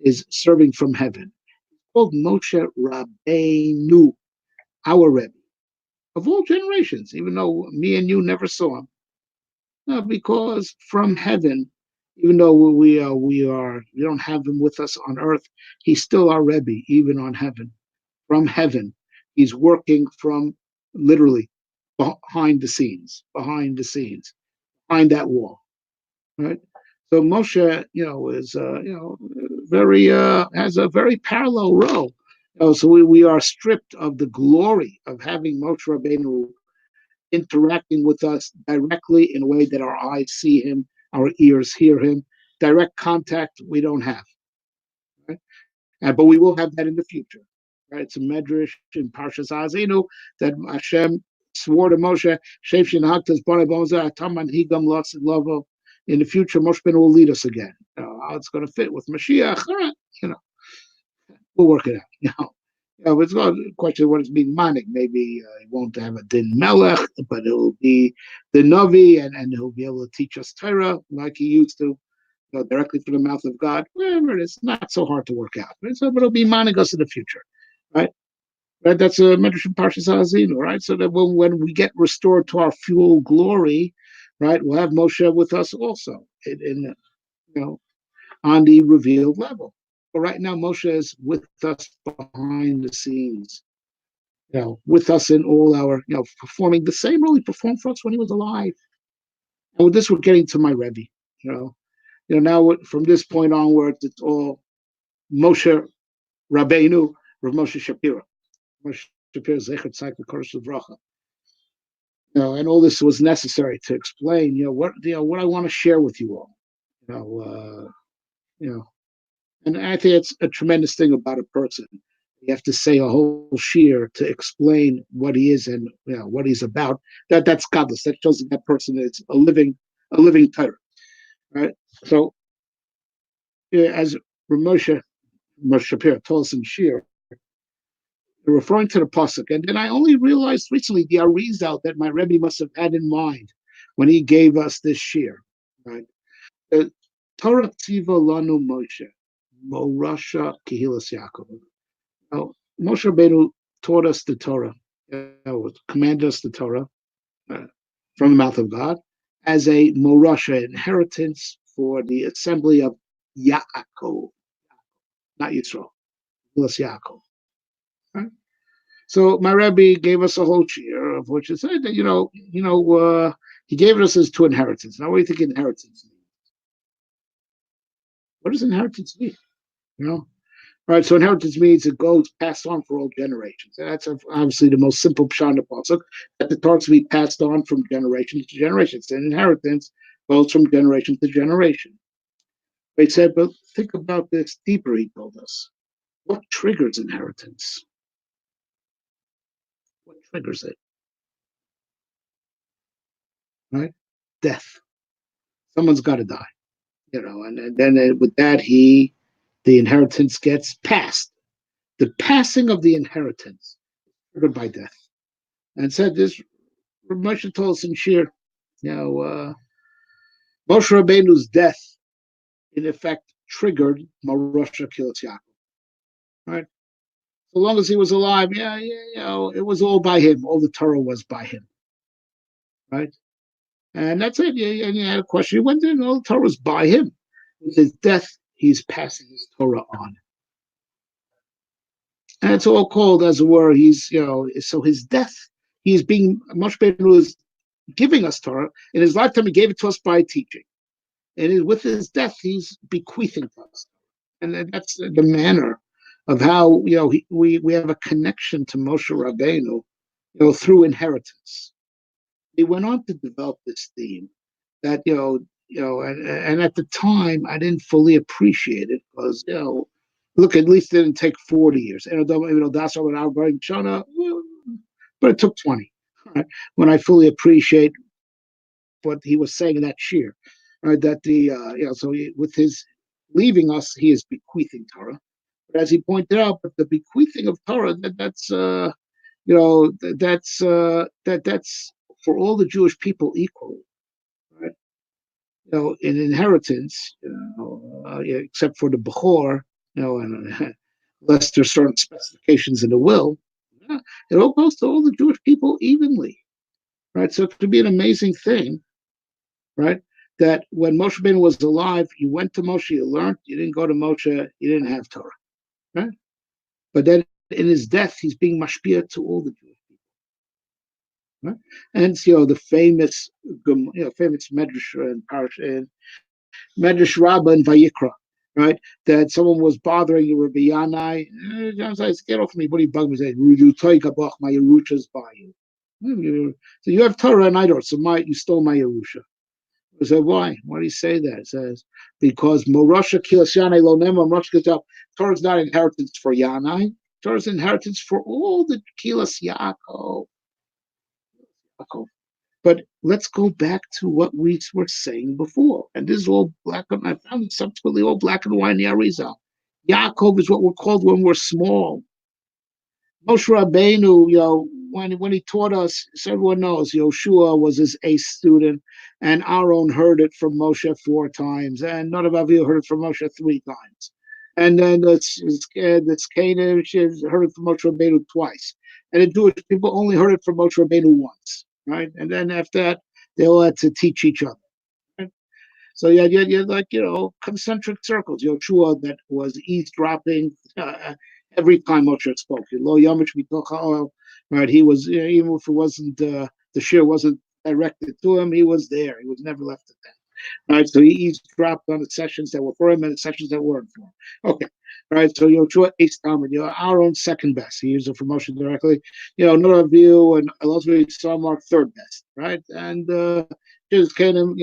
is serving from heaven. It's called Moshe Rabbeinu, our Rebbe, of all generations, even though me and you never saw him. No, because from heaven, even though we don't have him with us on earth, he's still our Rebbe, even on heaven. From heaven, he's working from literally behind the scenes, behind that wall, right? So Moshe, is has a very parallel role. So we are stripped of the glory of having Moshe Rabbeinu interacting with us directly in a way that our eyes see him, our ears hear him. Direct contact we don't have, right? But we will have that in the future. Right? It's a medrash in Parshas Ha'azinu that Hashem swore to Moshe, in the future, Moshe Rabbeinu will lead us again. How it's going to fit with Mashiach, we'll work it out. It's not a question of what it's being manic. Maybe he won't have a din melech, but it'll be the Navi, and he'll be able to teach us Torah like he used to. directly from the mouth of God, wherever it is, not so hard to work out. Right? So, but it'll be managos in the future, right? Right, that's a medrash in Parshas Ha'azinu, right? So that when we get restored to our full glory, right, we'll have Moshe with us also in on the revealed level. But right now, Moshe is with us behind the scenes, with us in all our, performing the same role he performed for us when he was alive. And with this, we're getting to my Rebbe, now from this point onwards, it's all Moshe Rabbeinu, Rav Moshe Shapira. Moshe Shapira Yahrtzeit of Bracha. And all this was necessary to explain, what I want to share with you all. And I think it's a tremendous thing about a person. You have to say a whole shiur to explain what he is and what he's about. That's godless. That shows that person is a living Torah, right? So, as Moshe Shapira told us in shiur, referring to the pasuk, and then I only realized recently the Arizal that my Rebbe must have had in mind when he gave us this shiur, right? Torah tiva lanu Moshe, Morasha Kehilas Yaakov. Now, Moshe Rabbeinu taught us the Torah, commanded us the Torah from the mouth of God as a Morasha inheritance for the assembly of Yaakov, not Yisrael, Kehilas Yaakov. Right? So my Rebbe gave us a whole shiur of which it said that he gave us as to inheritance. Now, what do you think inheritance means? What does inheritance mean? All right, so inheritance means it goes passed on for all generations. And that's obviously the most simple pshat in the pasuk, that the Torah to be passed on from generation to generation. And inheritance goes from generation to generation. They said, but think about this deeper, he told us. What triggers inheritance? What triggers it? Right? Death. Someone's got to die. And then with that, the inheritance gets passed. The passing of the inheritance triggered by death. And said this, Moshe told us in shiur, Moshe Rabbeinu's death, in effect, triggered Morasha Kehilas Yaakov. Right? So long as he was alive, it was all by him. All the Torah was by him. Right? And that's it. And you had a question. He went in, all the Torah was by him. With his death, he's passing his Torah on. And it's all called, as it were, so his death, Moshe Rabbeinu is giving us Torah. In his lifetime, he gave it to us by teaching. And with his death, he's bequeathing to us. And that's the manner of how, we have a connection to Moshe Rabbeinu, through inheritance. He went on to develop this theme that, and at the time, I didn't fully appreciate it because, look, at least it didn't take 40 years. But it took 20, right? When I fully appreciate what he was saying in that shiur, right? That so with his leaving us, he is bequeathing Torah. But as he pointed out, but the bequeathing of Torah, that's for all the Jewish people equally, right? In inheritance, except for the Bechor, and unless there's certain specifications in the will, it all goes to all the Jewish people evenly, right? So it could be an amazing thing, right? That when Moshe Rabbeinu was alive, you went to Moshe, you learned. You didn't go to Moshe, you didn't have Torah, right? But then in his death, he's being mashpia to all the Jewish people, right? And the famous medrash and medrash Rabbah and Vayikra, right? That someone was bothering you, Rabbi Yanai. John says, "Get off me!" What do you bug me? Say, "You take a bach, my Yerusha's by you." So you have Torah and I don't. So you stole my Yerusha. I said, why? Why do you say that? It says, because Morasha Kehilas Yanai lo nema Morasha. Torah is not inheritance for Yanai. Torah is inheritance for all the Kehilas Yaakov. But let's go back to what we were saying before. And this is all black and I found it subsequently all black and white in the Arizal. Yaakov is what we're called when we're small. Moshe Rabbeinu, when he taught us, so everyone knows Yoshua was his ace student, and Aaron heard it from Moshe 4 times, and none of Avihu heard it from Moshe 3 times. And then that's Canaan, which has heard it from Moshe Rabbeinu twice. And the Jewish people only heard it from Moshe Rabbeinu once, right? And then after that, they all had to teach each other. Right? So you had like, concentric circles. Yoshua that was eavesdropping every time Moshe spoke. Lo Yamish Mitochal, right? He was, even if it wasn't, the shir wasn't directed to him, he was there. He was never left at that. Right, so he eavesdropped on the sessions that were for him and the sessions that weren't for him. Okay, all right, so Yoshua ace Talmud, our own second best. He used it for Moshe directly. None of you and Elazar Samar third best, right? And just Canaan,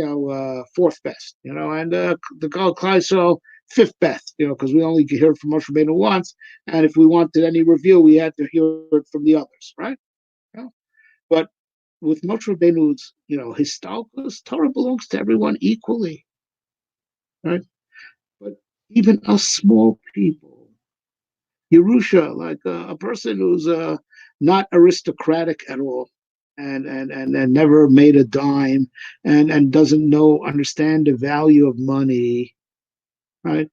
fourth best, and the Kleisel fifth best, because we only hear it from Moshe Rabbeinu once, and if we wanted any review, we had to hear it from the others, right? But with Moshe Rabbeinu's, his stalkers, Torah belongs to everyone equally, right? But even us small people, Yerusha, like a person who's not aristocratic at all, and never made a dime, and doesn't understand the value of money, right?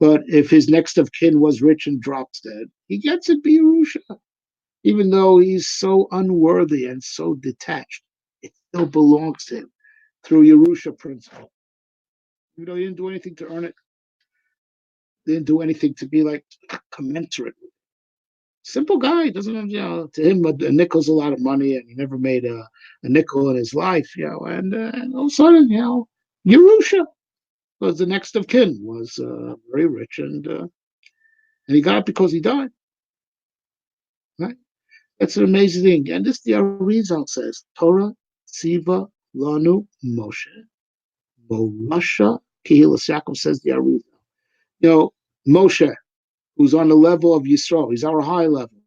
But if his next of kin was rich and drops dead, he gets it, be Yerusha. Even though he's so unworthy and so detached, it still belongs to him through Yerusha principle. Even though he didn't do anything to earn it, he didn't do anything to be like commensurate with it. Simple guy, doesn't have, to him, a nickel's a lot of money, and he never made a nickel in his life, and all of a sudden, Yerusha, because the next of kin was very rich, and he got it because he died, right? That's an amazing thing. And this the Arizal says, Torah Tziva Lanu Moshe. Morasha Kehilas. Yaakov says the Arizal. Moshe, who's on the level of Yisrael, he's our high level.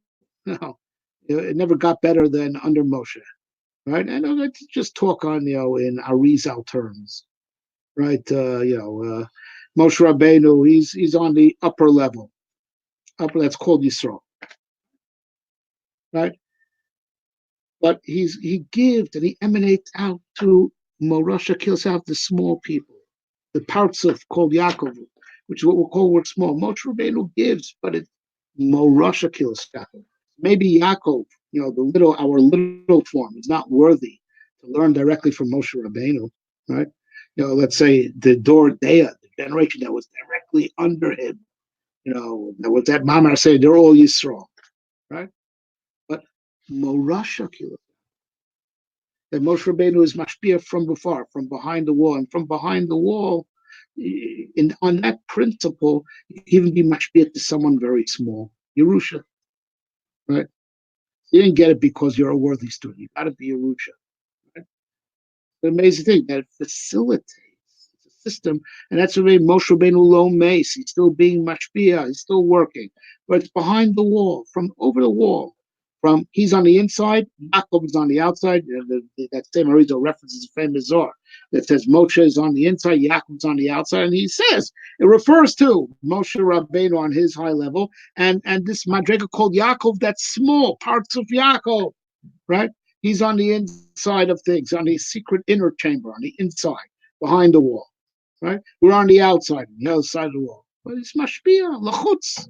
It never got better than under Moshe. Right? And let's just talk on, in Arizal terms. Right? Moshe Rabbeinu, he's on the upper level. That's called Yisrael. Right? But he gives and he emanates out to Morasha, kills out the small people, the parts of called Yaakov, which is what we'll call word small. Moshe Rabbeinu gives, but it's Morasha kills Yaakov. Maybe Yaakov, our little form, is not worthy to learn directly from Moshe Rabbeinu, right? Let's say the Dor Dea, the generation that was directly under him, that was that Mamar say they're all Yisrael, right? But Morasha kills. That Moshe Rabbeinu is mashpia from afar, from behind the wall, and from behind the wall, on that principle, even be mashpia to someone very small, Yerusha, right? You didn't get it because you're a worthy student. You got to be Yerusha. Right? The amazing thing that it facilitates the system, and that's the way Moshe Rabbeinu lo mace. He's still being mashpia. He's still working, but it's behind the wall, from over the wall. He's on the inside, Yaakov is on the outside. That same Arizal references a famous Zohar that says Moshe is on the inside, Yaakov is on the outside, and he says it refers to Moshe Rabbeinu on his high level, and this Madrega called Yaakov, that's small parts of Yaakov, right? He's on the inside of things, on the secret inner chamber, on the inside, behind the wall, right? We're on the outside, on the other side of the wall, but it's mashpia, lachutz,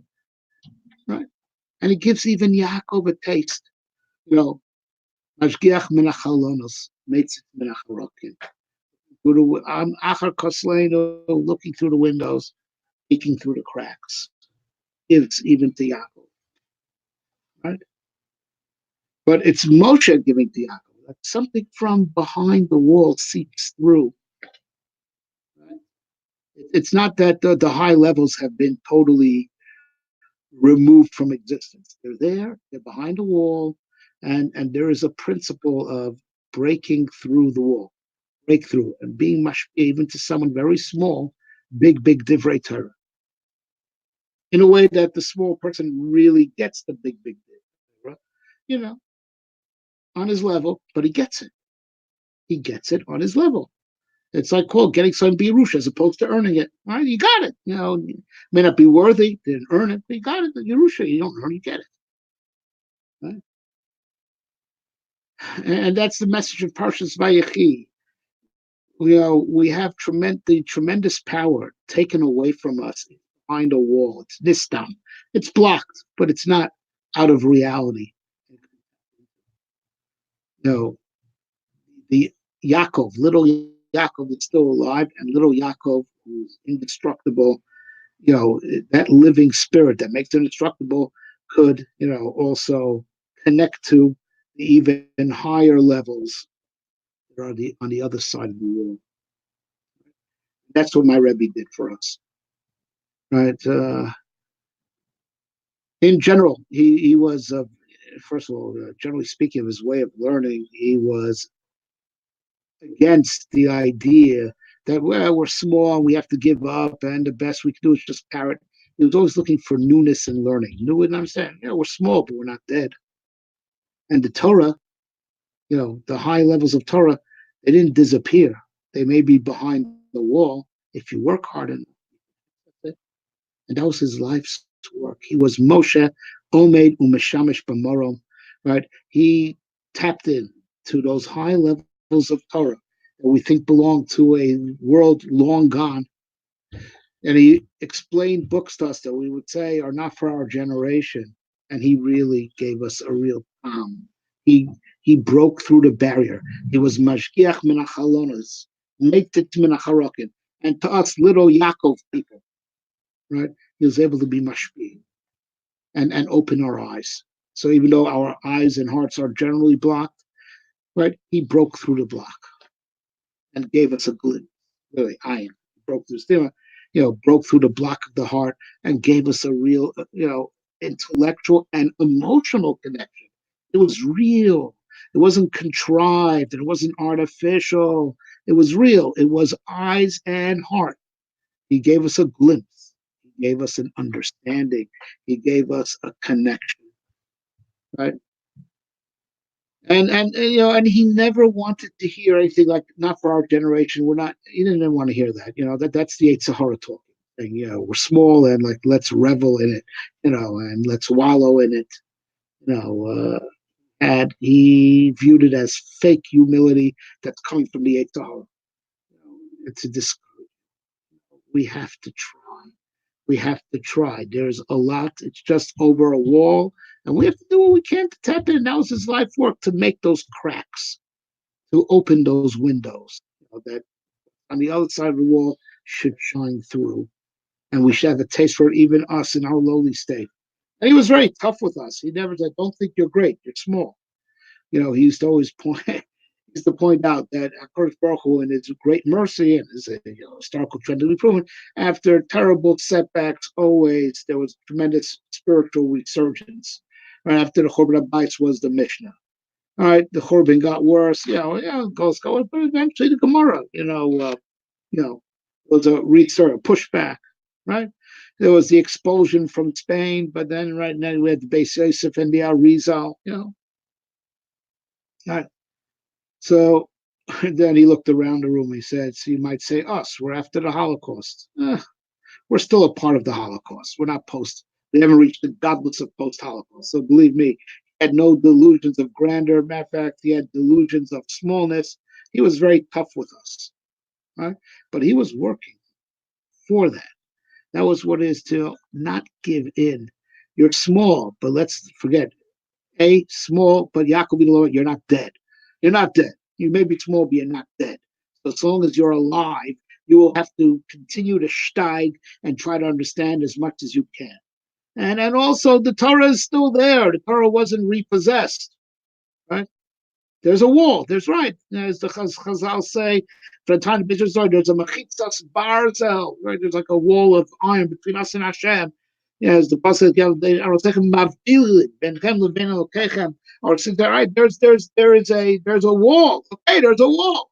right? And he gives even Yaakov a taste. Mashgiach min hachalonos, meitzit min hacharokim. Achar kosleinu, looking through the windows, peeking through the cracks. Gives even to Yaakov. Right? But it's Moshe giving to Yaakov. That something from behind the wall seeps through. Right? It's not that the high levels have been totally removed from existence. They're there, they're behind the wall, and there is a principle of breaking through the wall, breakthrough, and being mashpia even to someone very small, big divrei Torah. In a way that the small person really gets the big divrei, on his level, but he gets it. He gets it on his level. It's like getting some Yerusha as opposed to earning it. Right? You got it. May not be worthy, didn't earn it, but you got it. Yerusha, you don't earn, you get it. Right? And that's the message of Parshas Vayechi. We have the tremendous power taken away from us behind a wall. It's nistam. It's blocked, but it's not out of reality. The little Yaakov is still alive, and little Yaakov, who's indestructible, that living spirit that makes it indestructible could, also connect to the even higher levels that are on the other side of the wall. That's what my Rebbe did for us, right? In general, he was, first of all, generally speaking, of his way of learning, he was against the idea that, well, we're small, we have to give up, and the best we can do is just parrot. He was always looking for newness in learning. New and understand, we're small, but we're not dead. And the Torah, the high levels of Torah, they didn't disappear. They may be behind the wall if you work hard enough. And that was his life's work. He was Moshe Omed Umeshamish B'Morom, right? He tapped in to those high levels of Torah that we think belong to a world long gone. And he explained books to us that we would say are not for our generation. And he really gave us a real palm. He broke through the barrier. He was Mashgiach min hachalonos, Meitet min hacharokin. And to us little Yaakov people, right? He was able to be mashpi and open our eyes. So even though our eyes and hearts are generally blocked, right? He broke through the block and gave us a glimpse. Really, ayin broke through stima, broke through the block of the heart and gave us a real, intellectual and emotional connection. It was real. It wasn't contrived. It wasn't artificial. It was real. It was eyes and heart. He gave us a glimpse. He gave us an understanding. He gave us a connection, right? And he never wanted to hear anything like, not for our generation. He didn't want to hear that. That's the Yetzer Hara talking. We're small and like let's revel in it, and let's wallow in it, and he viewed it as fake humility that's coming from the Yetzer Hara. It's a discouragement. We have to try. We have to try. There's a lot. It's just over a wall. And we have to do what we can to tap in. Now is his life work to make those cracks, to open those windows that on the other side of the wall should shine through. And we should have a taste for it, even us in our lowly state. And he was very tough with us. He never said, don't think you're great. You're small. He used to always point out that HaKadosh Baruch Hu, in his great mercy and his historical trend to be proven, after terrible setbacks, always there was tremendous spiritual resurgence. Right after the Churban HaBayis was the Mishnah. All right, the Churban got worse. Goes, but eventually the Gemara, was a pushback. Right, there was the expulsion from Spain, but then right now we had the Beis Yosef and the Arizal. Right. So then he looked around the room. He said, so you might say us. We're after the Holocaust. We're still a part of the Holocaust. We're not post. We haven't reached the godless of post-Holocaust. So believe me, he had no delusions of grandeur. Matter of fact, he had delusions of smallness. He was very tough with us. Right? But he was working for that. That was what it is to not give in. You're small, but let's forget. Small, but Yaakov, you're not dead. You're not dead. You may be small, but you're not dead. So as long as you're alive, you will have to continue to steig and try to understand as much as you can. And also the Torah is still there. The Torah wasn't repossessed, right? There's a wall. There's right. As the Chazal say, for the time of Israel, there's a mechitzas barzel, right? There's like a wall of iron between us and Hashem. As the pasuk there's a wall. Okay, there's a wall.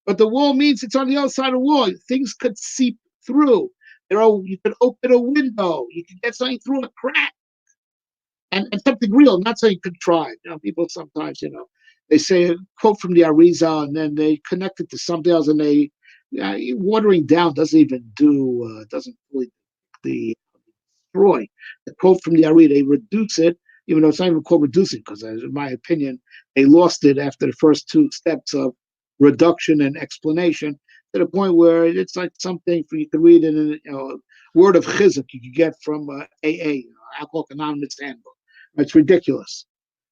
But the wall means it's on the other side of the wall. Things could seep through. You could open a window. You could get something through a crack. And something real, not something contrived. People sometimes, they say a quote from the Arizal and then they connect it to something else, and they watering down doesn't fully destroy. The quote from the Arizal, they reduce it, even though it's not even called reducing, because in my opinion, they lost it after the first two steps of reduction and explanation, to the point where it's like something for you to read in a word of chizuk you could get from AA, Alcoholics Anonymous Handbook. It's ridiculous.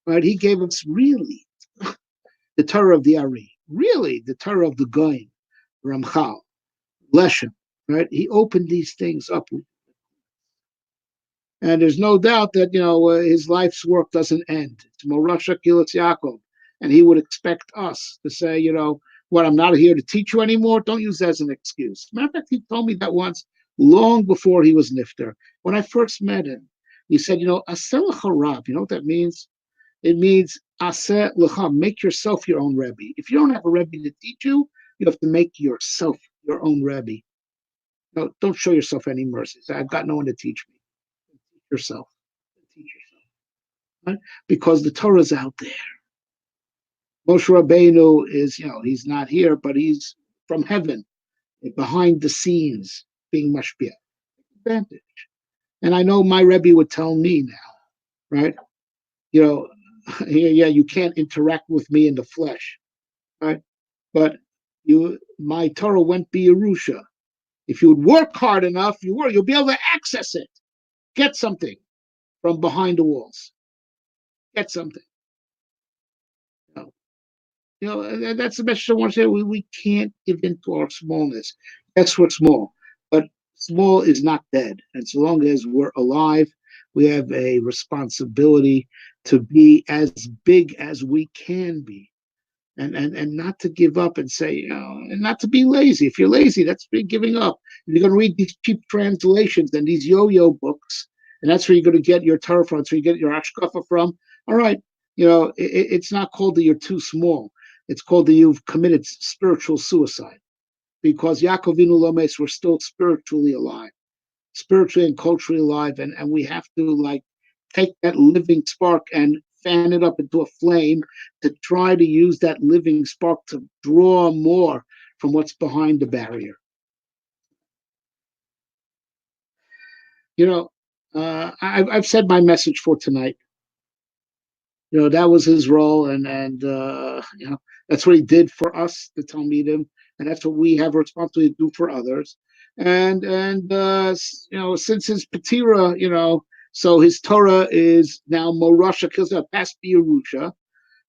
Right? He gave us really the Torah of the Ari, really the Torah of the Gaon, Ramchal, Leshem. Right? He opened these things up. And there's no doubt that, his life's work doesn't end. It's Morasha Kilatz Yaakov. And he would expect us to say, what, I'm not here to teach you anymore? Don't use that as an excuse. Matter of fact, he told me that once, long before he was Nifter. When I first met him, he said, Aseh HaRav, you know what that means? It means Aseh L'cha, make yourself your own Rebbe. If you don't have a Rebbe to teach you, you have to make yourself your own Rebbe. No, don't show yourself any mercy. I've got no one to teach me. Yourself, teach yourself, right? Because the Torah is out there. Moshe Rabbeinu is, he's not here, but he's from heaven, behind the scenes, being mashpia. Advantage. And I know my Rebbe would tell me now, right? You can't interact with me in the flesh, right? But my Torah won't be Yerusha. If you would work hard enough, you'll be able to access it. Get something from behind the walls. Get something. That's the message I want to say. We can't give in to our smallness. Yes, we're small, but small is not dead. And so long as we're alive, we have a responsibility to be as big as we can be. And not to give up and say, and not to be lazy. If you're lazy, that's big giving up. If you're going to read these cheap translations and these yo-yo books, and that's where you're going to get your Torah from, that's where you get your Hashkafa from. All right, it's not called that you're too small. It's called that you've committed spiritual suicide, because Yaakovinu Lomes, we're still spiritually alive, spiritually and culturally alive, and we have to take that living spark and fan it up into a flame to try to use that living spark to draw more from what's behind the barrier. I've said my message for tonight. That was his role, and that's what he did for us, the Talmidim, and that's what we have a responsibility to do for others. And since his Patira, so his Torah is now Morasha Kilsa, past Yerusha.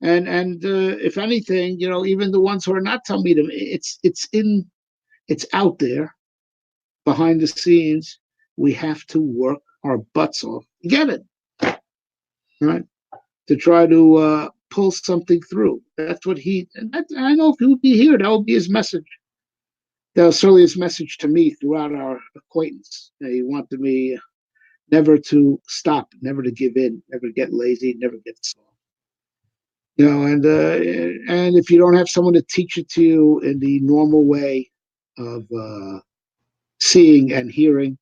And if anything, even the ones who are not Talmidim, it's out there behind the scenes. We have to work our butts off to get it, right? To try to pull something through. That's what I know if he would be here, that would be his message. That was certainly his message to me throughout our acquaintance. He wanted me never to stop, never to give in, never to get lazy, never get soft. And if you don't have someone to teach it to you in the normal way of seeing and hearing,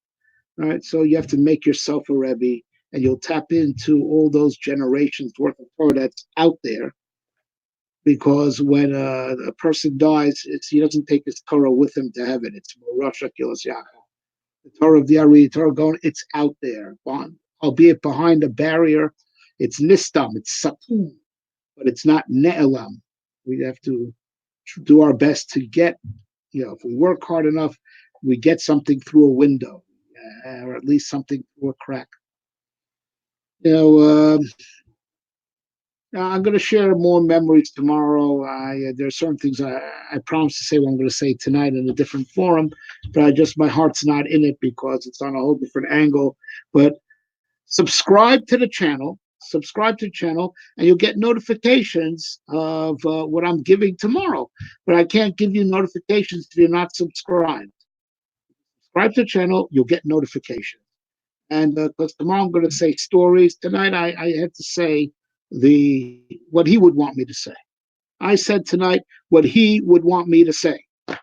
right? So you have to make yourself a Rebbe, and you'll tap into all those generations worth of Torah that's out there. Because when a person dies, he doesn't take his Torah with him to heaven. It's Morasha Kilas Yaakov. The Torah of the Ari, Torah going, it's out there, albeit behind a barrier. It's nistam, it's satum, but it's not ne'elam. We have to do our best to get, if we work hard enough, we get something through a window, or at least something through a crack. I'm going to share more memories tomorrow. There are certain things I promised to say what I'm going to say tonight in a different forum, but my heart's not in it because it's on a whole different angle. But subscribe to the channel, and you'll get notifications of what I'm giving tomorrow. But I can't give you notifications if you're not subscribed. Subscribe to the channel, you'll get notifications. And because tomorrow I'm going to say stories. Tonight I had to say what he would want me to say. I said tonight what he would want me to say. And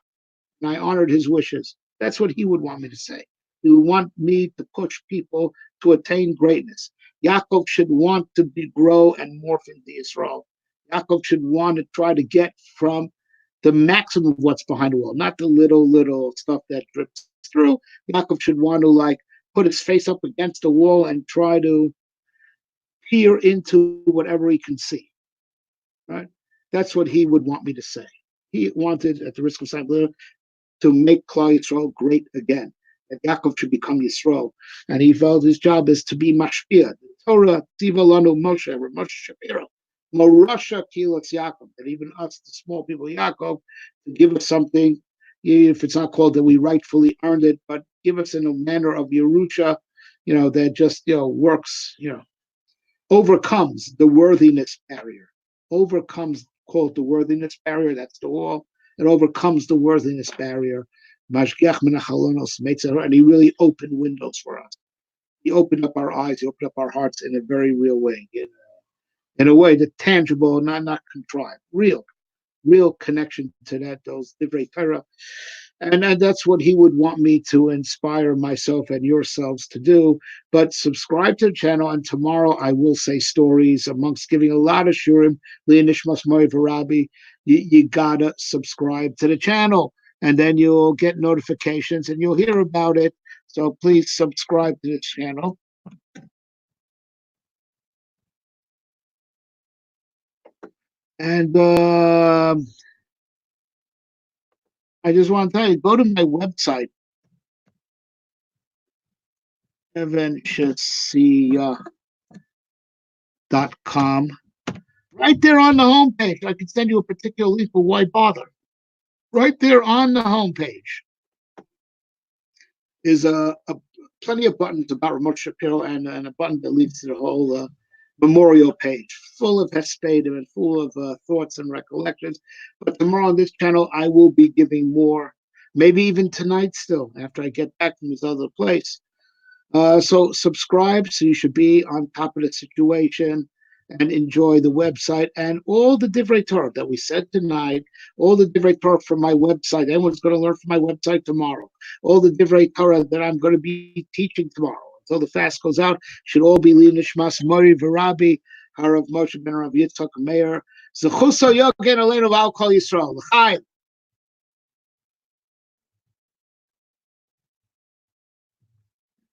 I honored his wishes. That's what he would want me to say. He would want me to push people to attain greatness. Yaakov should want to grow and morph into Israel. Yaakov should want to try to get from the maximum of what's behind the wall, not the little stuff that drips through. Yaakov should want to put his face up against the wall and try to peer into whatever he can see. Right? That's what he would want me to say. He wanted, at the risk of saying, to make Klal Yisrael great again. That Yaakov should become Yisrael. And he felt his job is to be Mashpia. The Torah, Tiva Lanu Moshe, Rav Moshe Shapira, Morasha Kilas Yaakov, that even us, the small people of Yaakov, to give us something, if it's not called that we rightfully earned it, but give us in a manner of Yerusha, that just, works, overcomes the worthiness barrier. Overcomes, called the worthiness barrier, that's the wall. It overcomes the worthiness barrier. And he really opened windows for us. He opened up our eyes, he opened up our hearts in a very real way. In a way that's tangible, not contrived, real connection to those divrei Torah. And that's what he would want me to inspire myself and yourselves to do. But subscribe to the channel, and tomorrow I will say stories amongst giving a lot of shurim. Li'nishmas Moy V'Rabi, you gotta subscribe to the channel, and then you'll get notifications and you'll hear about it. So please subscribe to the channel. And I just want to tell you, go to my website, evanshasiya.com. Right there on the homepage. I can send you a particular link, but why bother? Right there on the homepage is plenty of buttons about Rav Moshe Shapira and a button that leads to the whole memorial page, full of hespedim and full of thoughts and recollections. But tomorrow on this channel, I will be giving more, maybe even tonight still, after I get back from this other place. So subscribe, so you should be on top of the situation and enjoy the website and all the divrei Torah that we said tonight, all the divrei Torah from my website. Everyone's going to learn from my website tomorrow. All the divrei Torah that I'm going to be teaching tomorrow until the fast goes out should all be Li'nishmas Mori V'Rabi, HaRav Moshe ben Rav Yitzchak Meir. Zechuso Yogen Aleinu V'al Kol Yisrael. L'chaim.